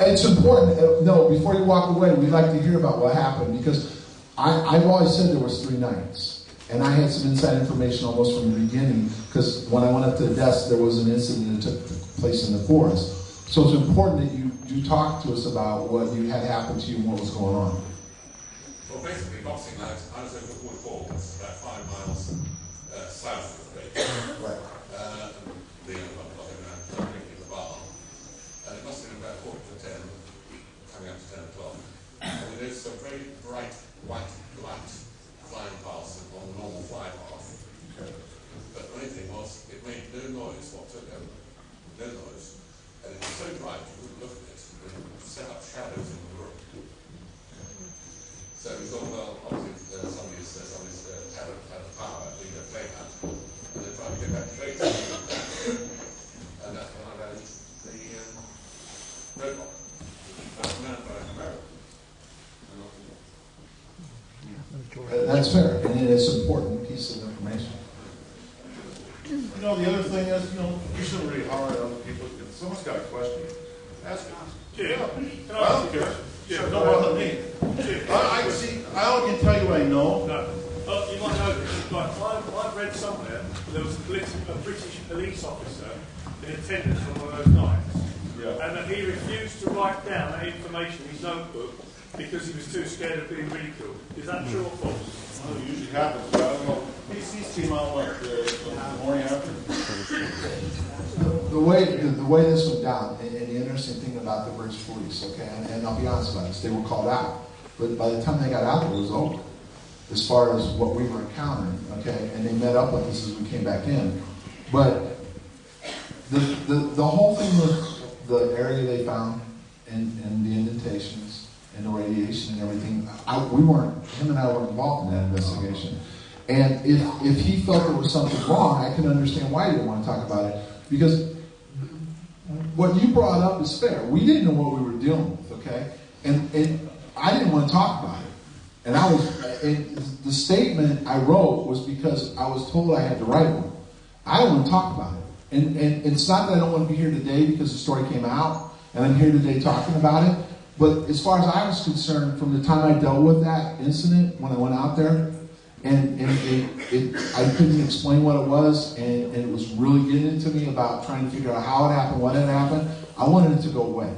It's important. No, before you walk away, we'd like to hear about what happened, because I've always said there was 3 nights, and I had some inside information almost from the beginning, because when I went up to the desk, there was an incident that took place in the forest. So it's important that you talk to us about what you had happened to you and what was going on. Well, basically, boxing night, I was over at Wood Hall, it's about 5 miles south of the beach. Right. Drinking the bar. And it must have been about 10:15, coming up to 10 o'clock. And there is some very bright white light flying past on the normal fly path. But the main thing was, it made no noise whatsoever. No noise. And it was so bright you couldn't look at it. It set up shadows in the room. So we thought, well, obviously somebody's had a power, being a playground, and they're trying to get back to trade. And that's when I ran the roadblock. That's man by America. That's fair, and it's an important piece of information. You know, the other thing is, you know, you shouldn't really holler at other people. If someone's got a question, ask them. Yeah. I don't care. Yeah, don't bother me. I only can tell you what I know. No. You might know this. Like, I've read somewhere there was a British police officer in attendance on one of those nights. Yeah. And that he refused to write down that information in his notebook because he was too scared of being ridiculed. Is that true or false? Well, it usually happens, but I don't know. PC's came out the morning after. The way this went down, and the interesting thing about the British police, okay, and I'll be honest about this, they were called out. But by the time they got out, it was over. As far as what we were encountering, okay, and they met up with us as we came back in. But the whole thing with the area they found and the indentations and the radiation and everything, him and I weren't involved in that investigation. And if he felt there was something wrong, I can understand why he didn't want to talk about it. Because what you brought up is fair. We didn't know what we were dealing with, okay? And I didn't want to talk about it. And the statement I wrote was because I was told I had to write one. I don't want to talk about it. And it's not that I don't want to be here today because the story came out, and I'm here today talking about it. But as far as I was concerned, from the time I dealt with that incident, when I went out there, and I couldn't explain what it was, and it was really getting into me about trying to figure out how it happened, what had happened. I wanted it to go away,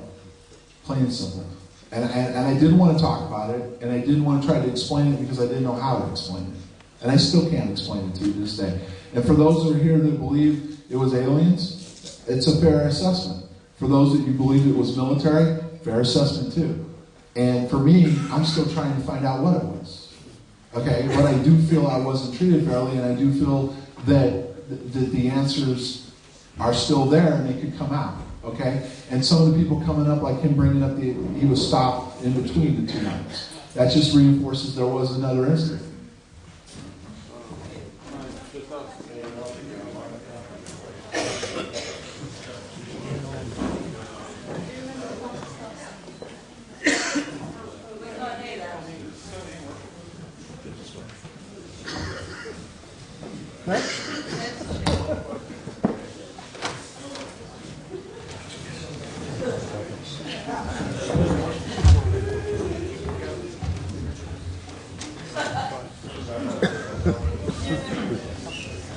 plain and simple. And I didn't want to talk about it, and I didn't want to try to explain it because I didn't know how to explain it. And I still can't explain it to you to this day. And for those that are here that believe it was aliens, it's a fair assessment. For those that you believe it was military, fair assessment too. And for me, I'm still trying to find out what it was. Okay, but I do feel I wasn't treated fairly, and I do feel that the answers are still there and they could come out. Okay, and some of the people coming up, like him bringing up he was stopped in between the two nights. That just reinforces there was another incident.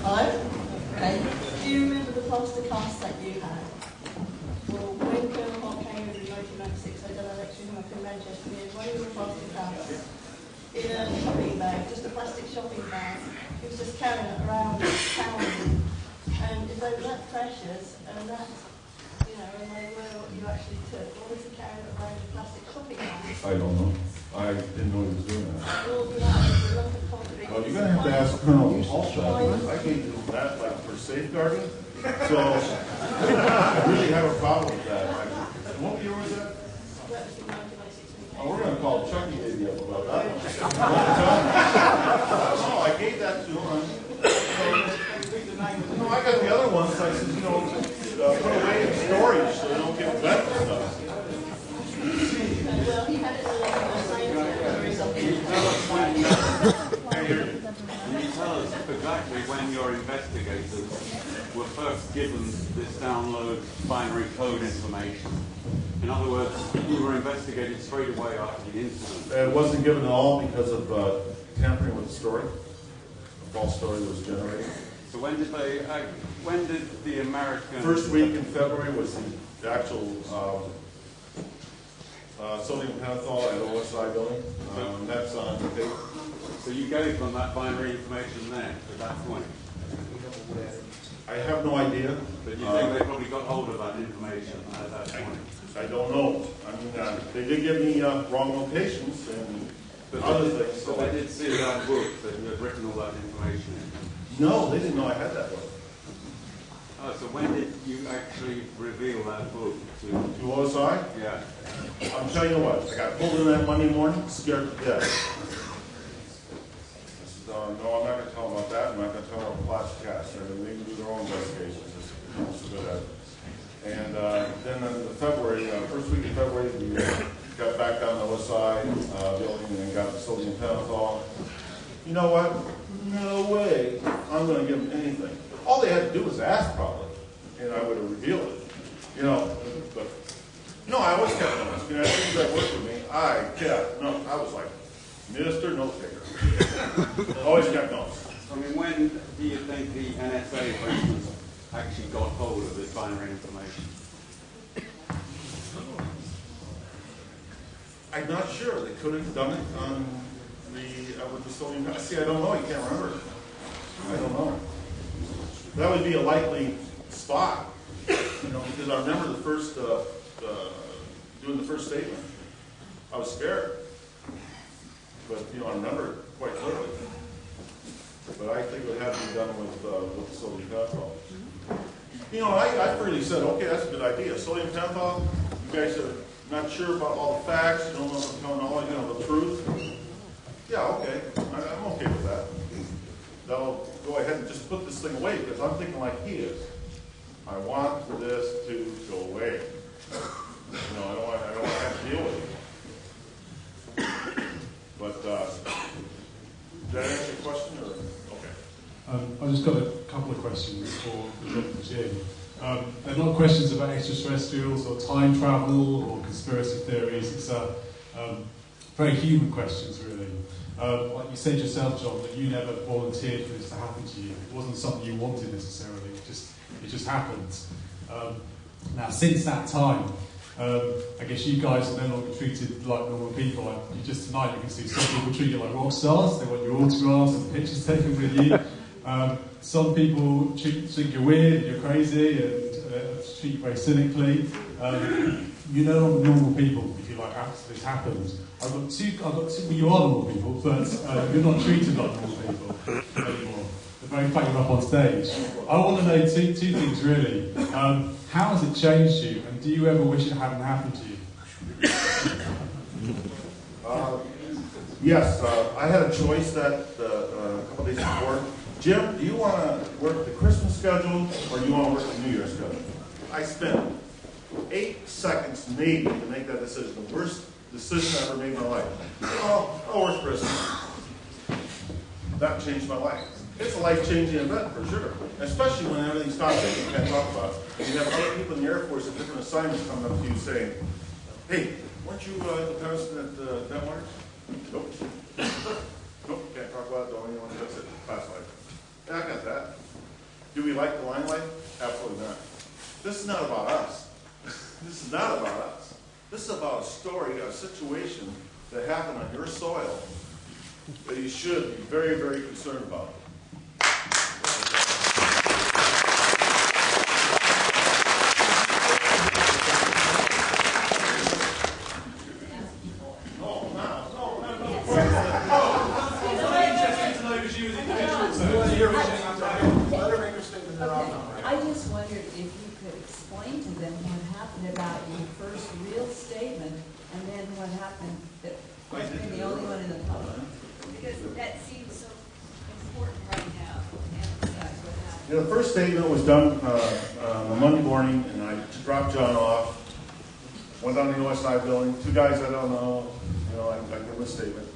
Hello? Okay. Do you remember the plaster cast that you had? Well, when Colonel Hart came over in 1996, I did a lecture him up in Manchester. He had one of your plaster casts in a shopping bag, just a plastic shopping bag. He was just carrying it around town. And if they were that precious and that, you know, and they were what you actually took, what was he carrying it around in a plastic shopping bag? I don't know. I didn't know he was doing that. Well, Well, you're going to have to ask Colonel Hall that. I gave you that like for safeguarding. So I really have a problem with that. What year was that? Oh, we're going to call Chucky maybe up about that. No, I gave that to him. No, I got the other ones. I said, you know, put away in storage so they don't get wet and stuff. Well, he had it in a science or something. Can you tell us exactly when your investigators were first given this download binary code information? In other words, you were investigated straight away after the incident. It wasn't given at all because of tampering with the story. A false story was generated. So when did the American... First week in February was the actual sodium pentothal at OSI building. That's on tape. So you gave them that binary information there at that point? I have no idea. But you think they probably got hold of that information at that point? I don't know. I mean, they did give me wrong locations and other things. So they did see that book that you had written all that information in? No, they didn't know I had that book. Oh, so when did you actually reveal that book to OSI? Yeah. I'm telling you what, I got pulled in that Monday morning, scared to death. I said, no, I'm not going to tell them about that. I'm not going to tell them about plastic cats. They can do their own investigations. I'm so good at it. And then in February, first week of February, we got back down to OSI building and got the sodium pentothal. You know what? No way I'm going to give them anything. All they had to do was ask, probably, and I would have revealed it. You know, but no, I always kept notes. You know, as soon as that worked with me, I was like Mr. Note Taker. Always kept notes. I mean, when do you think the NSA, for instance, actually got hold of this binary information? I'm not sure. They could have done it on with the sodium. See, I don't know. You can't remember. I don't know. That would be a likely spot, you know, because I remember the first doing the first statement. I was scared, but you know, I remember it quite clearly. But I think it would have to be done with the sodium pentothal. You know, I freely said, okay, that's a good idea. Sodium pentothal. You guys are not sure about all the facts. You don't know what's going on. You know the truth. Yeah, okay. I'm okay with that. They'll go ahead and just put this thing away because I'm thinking like he is. I want this to go away. You know, I don't want to have to deal with it. But did that answer your question? Or okay. I've just got a couple of questions for Jim. They're not questions about extraterrestrials or time travel or conspiracy theories. It's very human questions, really. Like you said yourself, John, that you never volunteered for this to happen to you. It wasn't something you wanted necessarily. It just happened. Now, since that time, I guess you guys are no longer treated like normal people. Like just tonight, you can see some people treat you like rock stars. They want your autographs and pictures taken with you. Some people think you're weird and you're crazy and treat you very cynically. You're no longer normal people, if you like, after this happens. I've got two, well, you are normal people, but you're not treated like normal people anymore. The very fact you're up on stage. I want to know two things, really. How has it changed you, and do you ever wish it hadn't happened to you? Yes, I had a choice that a couple days before. Jim, do you want to work the Christmas schedule, or do you want to work the New Year's schedule? I spent 8 seconds maybe to make that decision. The worst decision I ever made in my life. Oh, I'll work Christmas. That changed my life. It's a life-changing event for sure, especially when everything stops and you can't talk about it. And you have other people in the Air Force at different assignments coming up to you saying, hey, weren't you the Penniston at Denmark? Nope. Nope, can't talk about it, don't anyone touch it. Classified. Yeah, I got that. Do we like the limelight? Absolutely not. This is not about us. This is not about us. This is about a story, a situation that happened on your soil that you should be very, very concerned about. I just wondered if you could explain to them what happened about your first real statement and then what happened that was being the only one in the public. Because that seems so important right now. You know, the first statement was done on Monday morning, and I dropped John off, went down to the OSI building, 2 guys I don't know, you know, I give them a statement,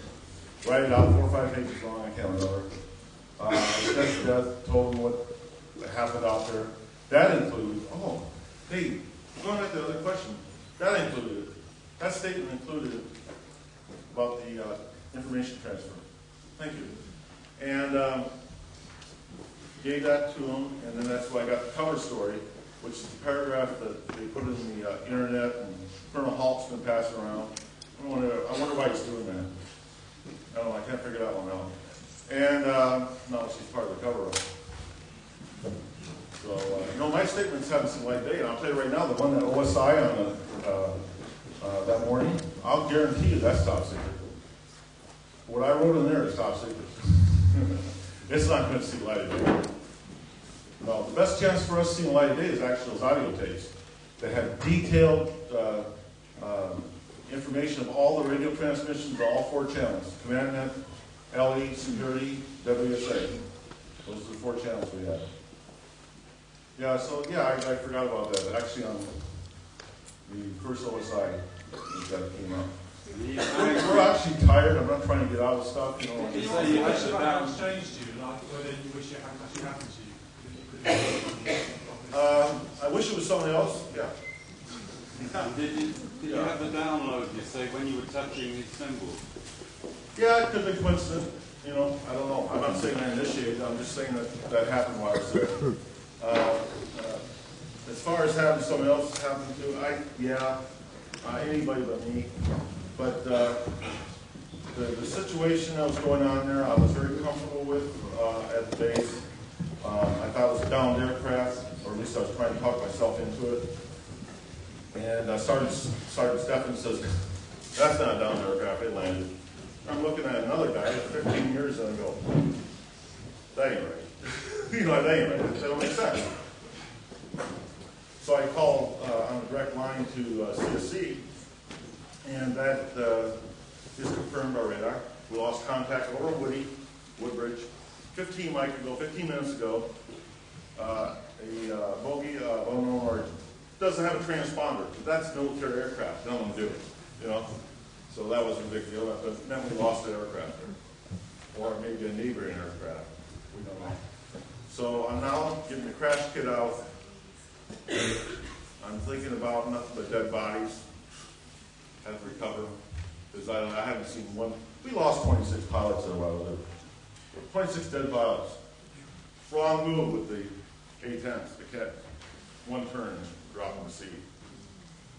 write it out, 4 or 5 pages long, I can't remember. Sketched to death, told them what happened out there. That included, hey, going back to the other question, that included it. That statement included it about the information transfer. Thank you. And gave that to him, and then that's why I got the cover story. which is the paragraph that they put in the internet, and Colonel Halt's been passing around. I wonder why he's doing that. I don't know, I can't figure that one out. And no, she's part of the cover-up. So, my statements haven't seen light day, and I'll tell you right now, the one that OSI on that morning, I'll guarantee you that's top secret. What I wrote in there is top secret. It's not going to see light of day. No, the best chance for us seeing light of day is actually those audio tapes that have detailed information of all the radio transmissions to all 4 channels: CommandNet, LE, Security, WSA. Those are the 4 channels we have. Yeah, so I forgot about that. Actually, on the first OSI that came out. We're actually tired. I'm not trying to get out of stuff. You say you wish that had changed you, like whether you wish it hadn't actually happened to you. I wish it was somebody else. Yeah. Did you have the download, you say, when you were touching these symbols? Yeah, it could be coincident. I don't know. I'm not saying I initiated. I'm just saying that happened while I was there. As far as having someone else happen to, anybody but me. But the situation that was going on there, I was very comfortable with at the base. I thought it was a downed aircraft, or at least I was trying to talk myself into it. And Sergeant Stephan says, "That's not a downed aircraft, it landed." I'm looking at another guy 15 years and I go, "That ain't right." That ain't right. That don't make sense. So I called on a direct line to CSC, and that is confirmed by radar. We lost contact over Woodbridge, 15 minutes ago. A bogey of unknown origin. Doesn't have a transponder, but that's military aircraft. None of them do it, So that was a big deal. That meant we lost the aircraft, or maybe a neighboring aircraft. We don't know. So I'm now getting the crash kit out. I'm thinking about nothing but dead bodies. Have to recover them. Because I haven't seen one. We lost 26 pilots there while I was there. 26 dead pilots. Wrong move with the A-10s, the cat. One turn, drop in the sea.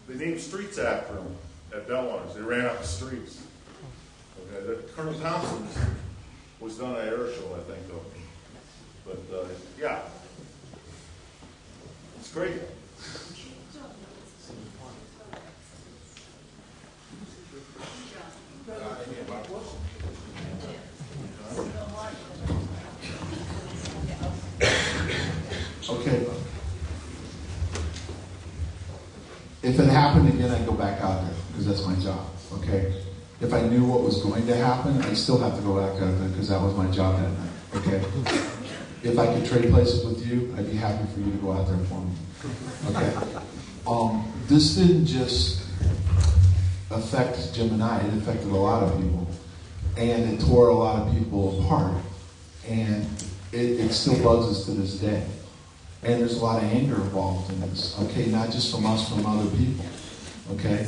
They named streets after them at Bellwaters. They ran out the streets. Okay, Colonel Thompson was done at an air show, I think, though. But, it's great. Okay. If it happened again, I'd go back out there because that's my job. Okay. If I knew what was going to happen, I'd still have to go back out there because that was my job that night. Okay. If I could trade places with you, I'd be happy for you to go out there for me. Okay. This didn't just affect Jim and I; it affected a lot of people, and it tore a lot of people apart. And it still bugs us to this day. And there's a lot of anger involved in this, okay? Not just from us, from other people, okay?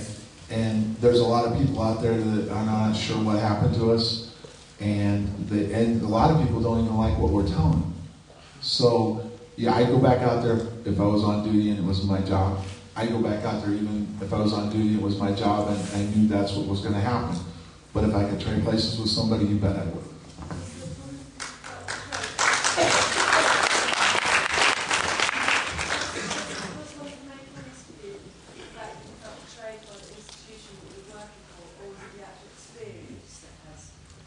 And there's a lot of people out there that are not sure what happened to us, and a lot of people don't even like what we're telling them. So, I'd go back out there if I was on duty and it was my job. I'd go back out there even if I was on duty and it was my job and I knew that's what was going to happen. But if I could trade places with somebody, you bet I would.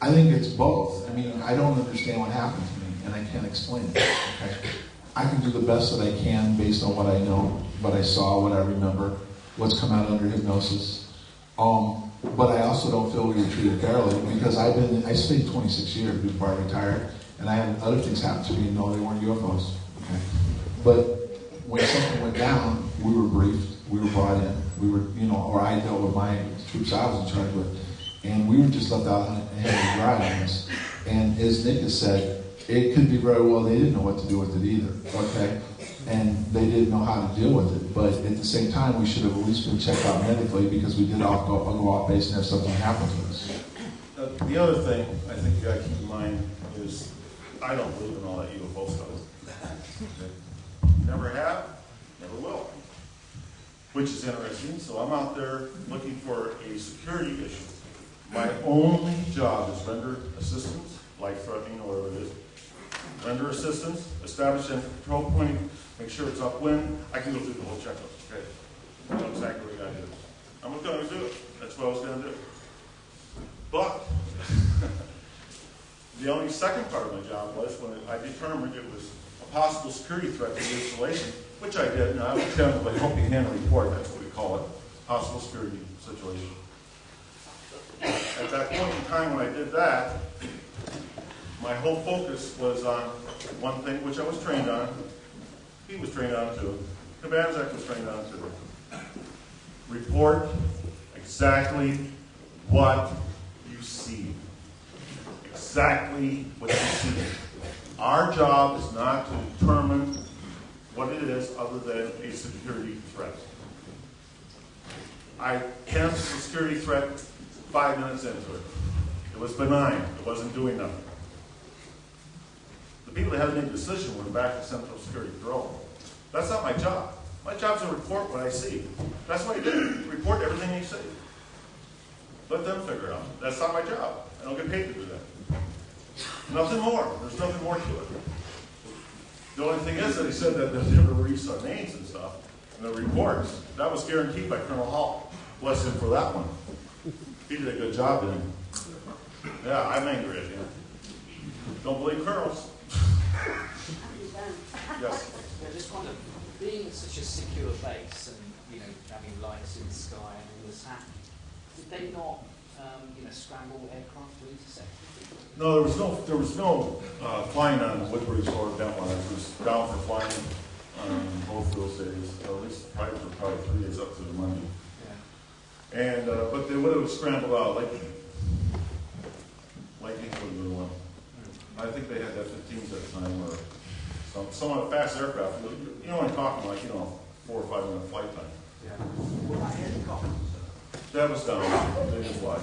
I think it's both. I mean, I don't understand what happened to me, and I can't explain it. Okay? I can do the best that I can based on what I know, what I saw, what I remember, what's come out under hypnosis. But I also don't feel we were treated fairly because I stayed 26 years before I retired, and I had other things happen to me, and no, they weren't UFOs. Okay? But when something went down, we were briefed, we were brought in, we were, or I dealt with my troops I was in charge with. And we were just left out and dry on this. And as Nick has said, it could be very well they didn't know what to do with it either, okay? And they didn't know how to deal with it. But at the same time, we should have at least been checked out medically because we did all go off base and have something happen to us. The other thing I think you got to keep in mind is I don't believe in all that UFO stuff. Never have, never will. Which is interesting, so I'm out there looking for a security issue. My only job is render assistance, life-threatening or whatever it is. Render assistance, establish a control point, make sure it's upwind. I can go through the whole checklist, okay? I know exactly what I gotta do. I'm going to do it. That's what I was going to do. But the only second part of my job was when I determined it was a possible security threat to the installation, which I did. Now, I was down to the helping hand report, that's what we call it, possible security situation. At that point in time when I did that, my whole focus was on one thing which I was trained on. He was trained on too. Kabanzak was trained on too. Report exactly what you see. Exactly what you see. Our job is not to determine what it is other than a security threat. I canceled the security threat 5 minutes into it. It was benign. It wasn't doing nothing. The people that had to make a decision were back to Central Security Bureau. That's not my job. My job is to report what I see. That's what I do. Report everything you see. Let them figure it out. That's not my job. I don't get paid to do that. Nothing more. There's nothing more to it. The only thing is that he said that they'll never release our names and stuff in the reports. That was guaranteed by Colonel Howe. Bless him for that one. He did a good job in it. Yeah, I'm angry at him. Don't believe colonels. Yes. I just wonder, being at such a secure base and, you know, having lights in the sky and all this happening, did they not, scramble aircraft to intercept? No, there was no flying on Woodbridge or that one. It was down for flying on both those days. At least probably 3 days up to the Monday. Yeah. And but they would have scrambled out. Lightning would have been one. I think they had F-15s at the time, or some of the fast aircraft. You know, I'm talking like 4 or 5 minute flight time. Yeah. What about helicopters? That was down. They didn't fly.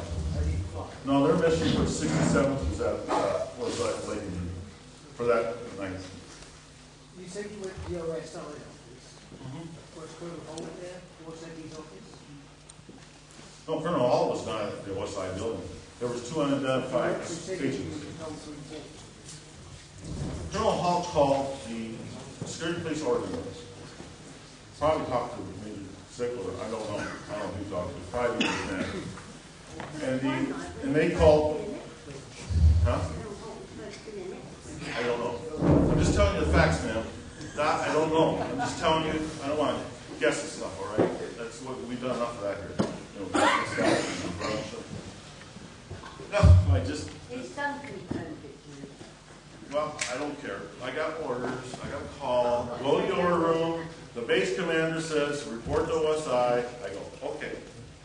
No, their mission for 67th was at Lake for that night. You said you went to the OSI office. Was Colonel Howe there? Was that his office? No, Colonel Hall was not at the OSI building. There was 2 unidentified agents. Colonel Hall called the security police ordinance. Probably talked to Major Zickler. I don't know who he talked to. Probably his man. And they called. Huh? I don't know. I'm just telling you the facts, ma'am. I don't know. I'm just telling you. I don't want to guess the stuff. All right. That's what we've done enough of that here. No, I just. Well, I don't care. I got orders. I got a call. Go to your room. The base commander says report to OSI. I go, okay.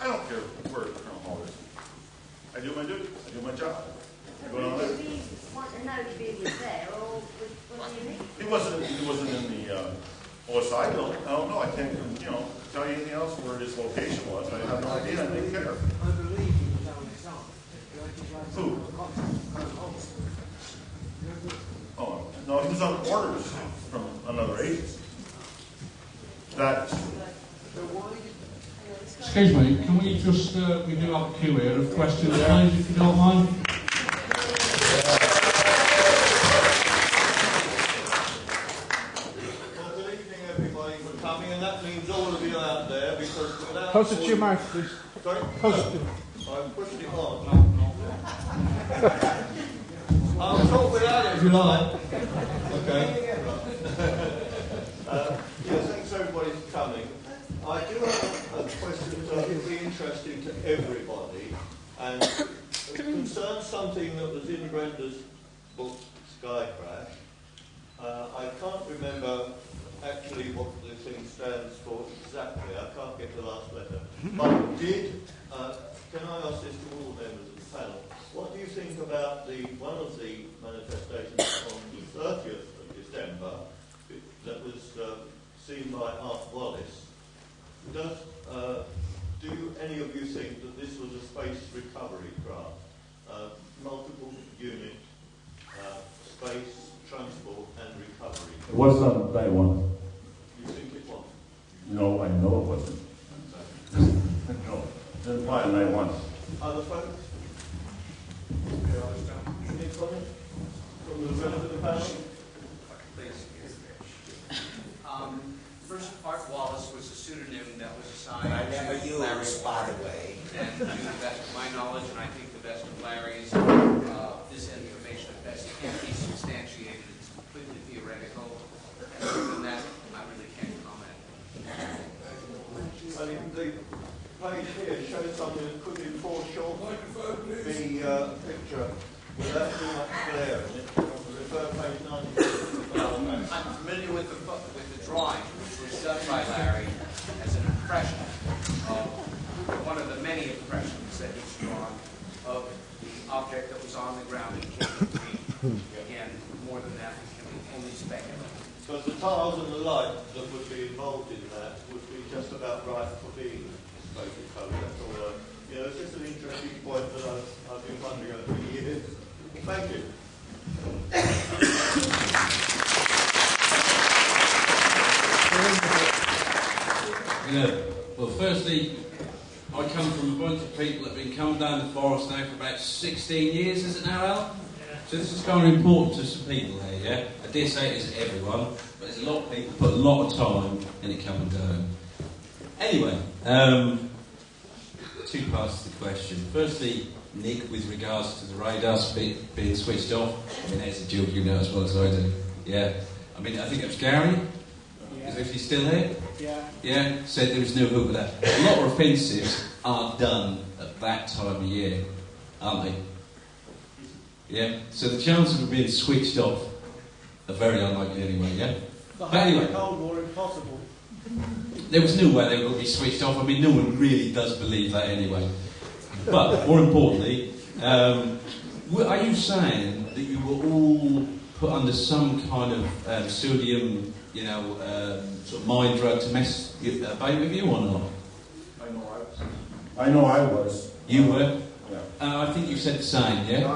I don't care where Colonel Hall is. I do my duty. I do my job. I go down there. Did he want to know if he was there, or was he in it? He wasn't in the OSI building. I don't know. I can't tell you anything else where his location was. I have no idea. I didn't care. I believe he was on his own. Who? Oh, no, he was on orders from another agency. Excuse me, can we just, we do have a queue here of questions, please, if you don't mind. Well, good evening, everybody, for coming, and that means all of you out there, because without... Closer to your mouth, please. Sorry? Closer to... I've pushed it on. I'll talk without it if you like. Okay. Yes, thanks everybody for coming. I do have a question that will be interesting to everybody, and it concerns something that was in Brenda's book, Sky Crash. I can't remember actually what the thing stands for exactly. I can't get the last letter. But can I ask this to all the members of the panel? What do you think about one of the manifestations on the 30th of December that was seen by Art Wallace? Do any of you think that this was a space recovery craft? Multiple unit space transport and recovery? It wasn't on day one. You think it was? apply to 9/1. Other folks? Any comment from the rest of the panel? First, Art Wallace was a pseudonym that was assigned I never to used, Larry by the way. And to the best of my knowledge, and I think the best of Larry's, this information at best can't be substantiated. It's completely theoretical. And other than that, I really can't comment. I mean, the page here shows something that could be foreshortened. The picture without too much glare in it. Refer page 96. I'm familiar with the drawing, which was done by Larry as an impression of one of the many impressions that he's drawn of the object that was on the ground in King. Again, more than that, it can be only speculative. Because the tiles and the light that would be involved in that would be just about right for being spoken code. That's all. It's just an interesting point that I've been wondering over the years. Thank you. Well, firstly, I come from a bunch of people that have been coming down the forest now for about 16 years, is it now, Al? So this is kind of important to some people here, yeah? I dare say it is everyone, but there's a lot of people put a lot of time in it coming down. Anyway, two parts to the question. Firstly, Nick, with regards to the radar being switched off. I mean, there's a joke you know as well as I do. Yeah. I mean, I think it was Gary. Is if he's still here? Yeah. Yeah, said there was no hope of that. A lot of offensives aren't done at that time of year, aren't they? Yeah. So the chances of it being switched off are very unlikely anyway, yeah? But anyway, the Cold War impossible. there was no way they were going to be switched off. I mean, no one really does believe that anyway. But more importantly, are you saying that you were all put under some kind of sodium, sort of mind drug to mess about with you or not? I know I was. You were? Yeah. I think you said the same, yeah?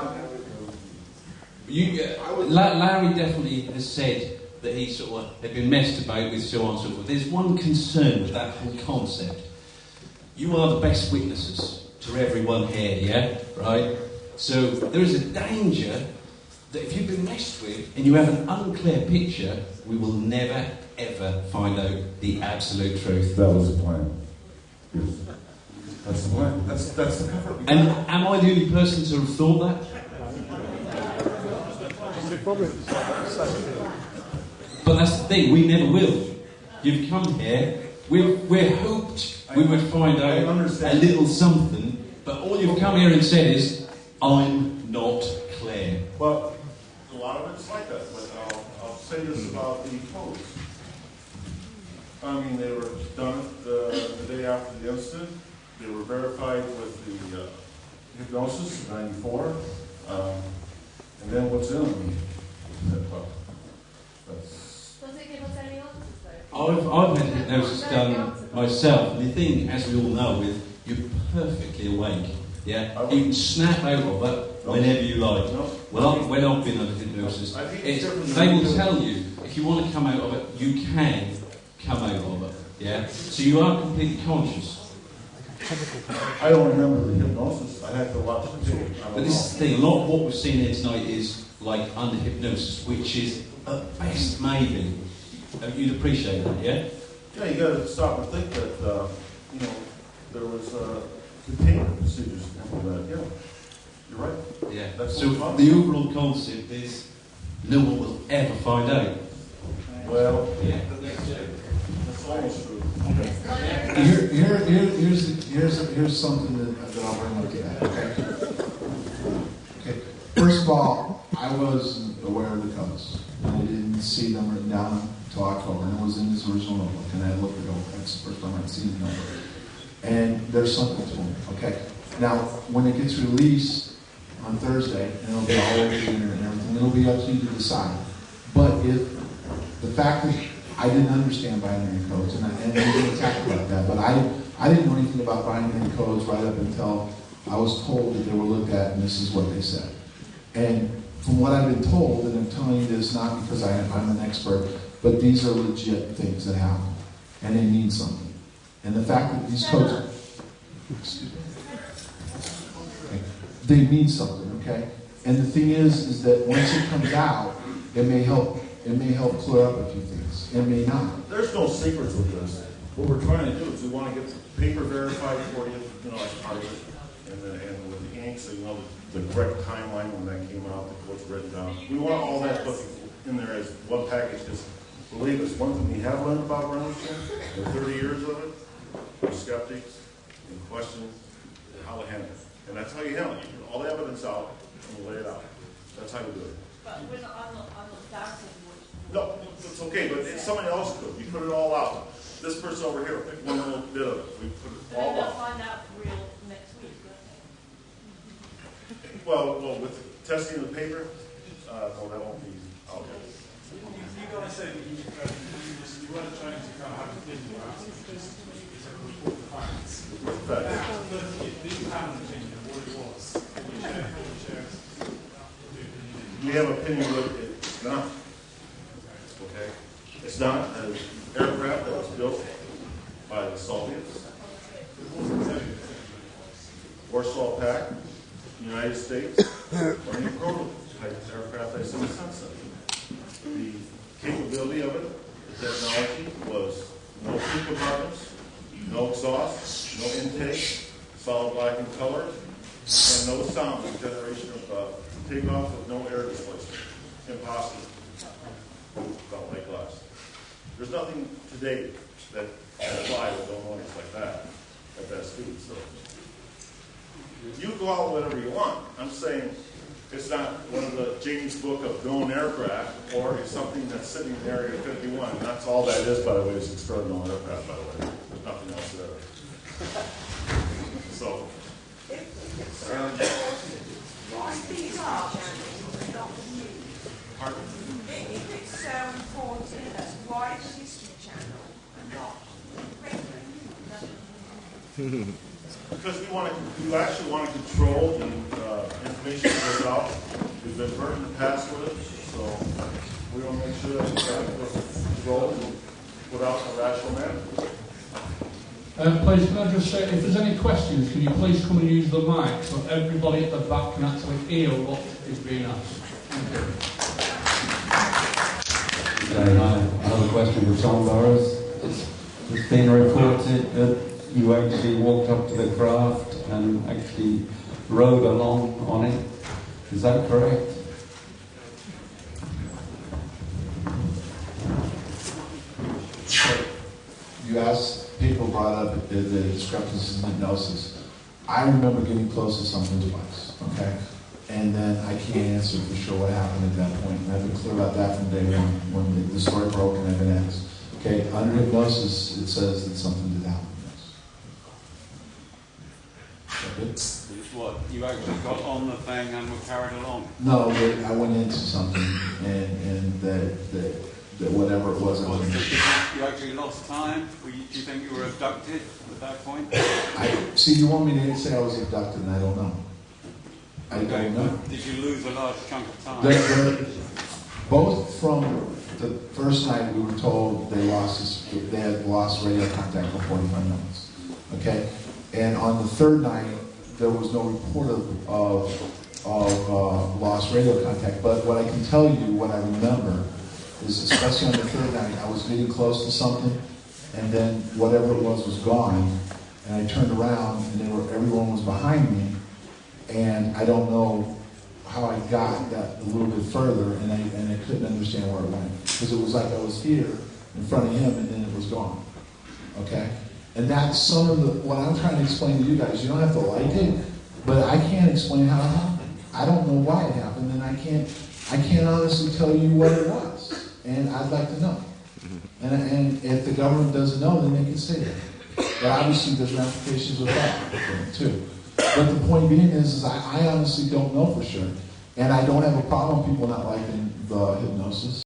Larry definitely has said that he sort of had been messed about with so on and so forth. There's one concern with that whole concept. You are the best witnesses to everyone here, yeah? Right? So there is a danger that if you've been messed with and you have an unclear picture, we will never, ever find out the absolute truth. That was the plan. Yes. That's the plan. That's the cover. And am I the only person to have thought that? But that's the thing, we never will. You've come here, we're hoped we would find out a little something, but all you've come here and said is, I'm not clear. Well, a lot of it's like that, but I'll say this about the codes. I mean, they were done the day after the incident. They were verified with the hypnosis in '94. And then what's in them? Does it give us any answers though? I've had hypnosis done myself. And the thing, as we all know, you're perfectly awake. Yeah, you can snap out of it whenever you like. Well, when I've been under hypnosis, they will tell you if you want to come out of it, you can come out of it. Yeah, so you are completely conscious. I don't remember the hypnosis. I had to watch the tape. But this is the thing. A lot of what we've seen here tonight is like under hypnosis, which is at best maybe. You'd appreciate that, yeah? Yeah, you got to stop and think that there was containment procedures for that. Yeah, you're right. Yeah. That's so the overall concept is no one will ever find out. Well, yeah. That's almost true. Here's something that I'll bring up to that. Okay. First of all, I wasn't aware of the codes. I didn't see them written down until October, and it was in his original notebook, and I looked it over. That's the first time I'd seen the notebook. And there's something to them. Okay. Now, when it gets released on Thursday, and it'll be all over the internet and everything, it'll be up to you to decide. But if the fact that I didn't understand binary codes, and we didn't attack about that, but I didn't know anything about binary codes right up until I was told that they were looked at, and this is what they said. And from what I've been told, and I'm telling you this not because I'm an expert, but these are legit things that happen, and they mean something. And the fact that these codes... Excuse me. they mean something, okay? And the thing is that once it comes out, it may help clear up a few things. It may not. There's no secrets with this. What we're trying to do is we want to get the paper verified for you, as part of it, and with the ink, so you know the correct timeline when that came out, what's written down. We want all that put in there as one package, because believe us, one thing we have learned about Rendlesham, in 30 years of it, we're skeptics and questions how to handle it. And that's how you handle it. You put all the evidence out and you lay it out. That's how you do it. But I'm not doubting what. No, it's okay, but if somebody else could, you put it all out. This person over here will pick one little bit of it. We put it all They'll out. find out real next week, won't they? Well, with the testing of the paper, no, that won't be out yet. You guys said you weren't trying to kind of have a opinion about it, just it's a report of facts. Do you have an opinion of what it was? We have an opinion of it. It's not. Okay? It's not an aircraft that was built by the Soviets. Warsaw Pact, United States, or any prototype aircraft that's in the sunset. The capability of it, the technology, was no fuel compartments, no exhaust, no intake, solid black in color, and no sound generation of takeoff with no air displacement. Impossible. Without white glass. There's nothing today that fly with no noise like that at that speed. So you go out whatever you want. I'm saying it's not one of the James Book of known aircraft, or it's something that's sitting in Area 51. And that's all that is, by the way, is extraordinary aircraft, by the way. There's nothing else there. So. Why these are not new? If it's so important, why the History Channel and not regular news? Because we actually want to control the information that goes out. We've been hurt in the past with it, so we want to make sure that we control and put out a rational manner. Please, can I just say, if there's any questions, can you please come and use the mic so everybody at the back can actually hear what is being asked? Okay, I have a question for Tom Burroughs. It's been reported that you actually walked up to the craft and actually rode along on it. Is that correct? You asked, people brought up the discrepancies in hypnosis. I remember getting close to something twice, okay? And then I can't answer for sure what happened at that point. And I've been clear about that from day one. When the story broke and I've been asked. Okay, under hypnosis, it says that something did happen. It's what, you actually got on the thing and were carried along? No, I went into something, and that whatever it was, I went into. You actually lost time? Do you think you were abducted at that point? See, you want me to say I was abducted, and I don't know. I don't know. Did you lose a large chunk of time? Both from the first night we were told they had lost radio contact for 45 minutes. Okay? And on the third night, there was no report of lost radio contact. But what I can tell you, what I remember, is especially on the third night, I was getting close to something, and then whatever it was gone, and I turned around, and everyone was behind me, and I don't know how I got that a little bit further, and I couldn't understand where it went. Because it was like I was here in front of him, and then it was gone. Okay? And that's some of what I'm trying to explain to you guys. You don't have to like it, but I can't explain how it happened. I don't know why it happened, and I can't honestly tell you what it was. And I'd like to know. And if the government doesn't know, then they can say that. But obviously there's ramifications with that too. But the point being is I honestly don't know for sure. And I don't have a problem with people not liking the hypnosis.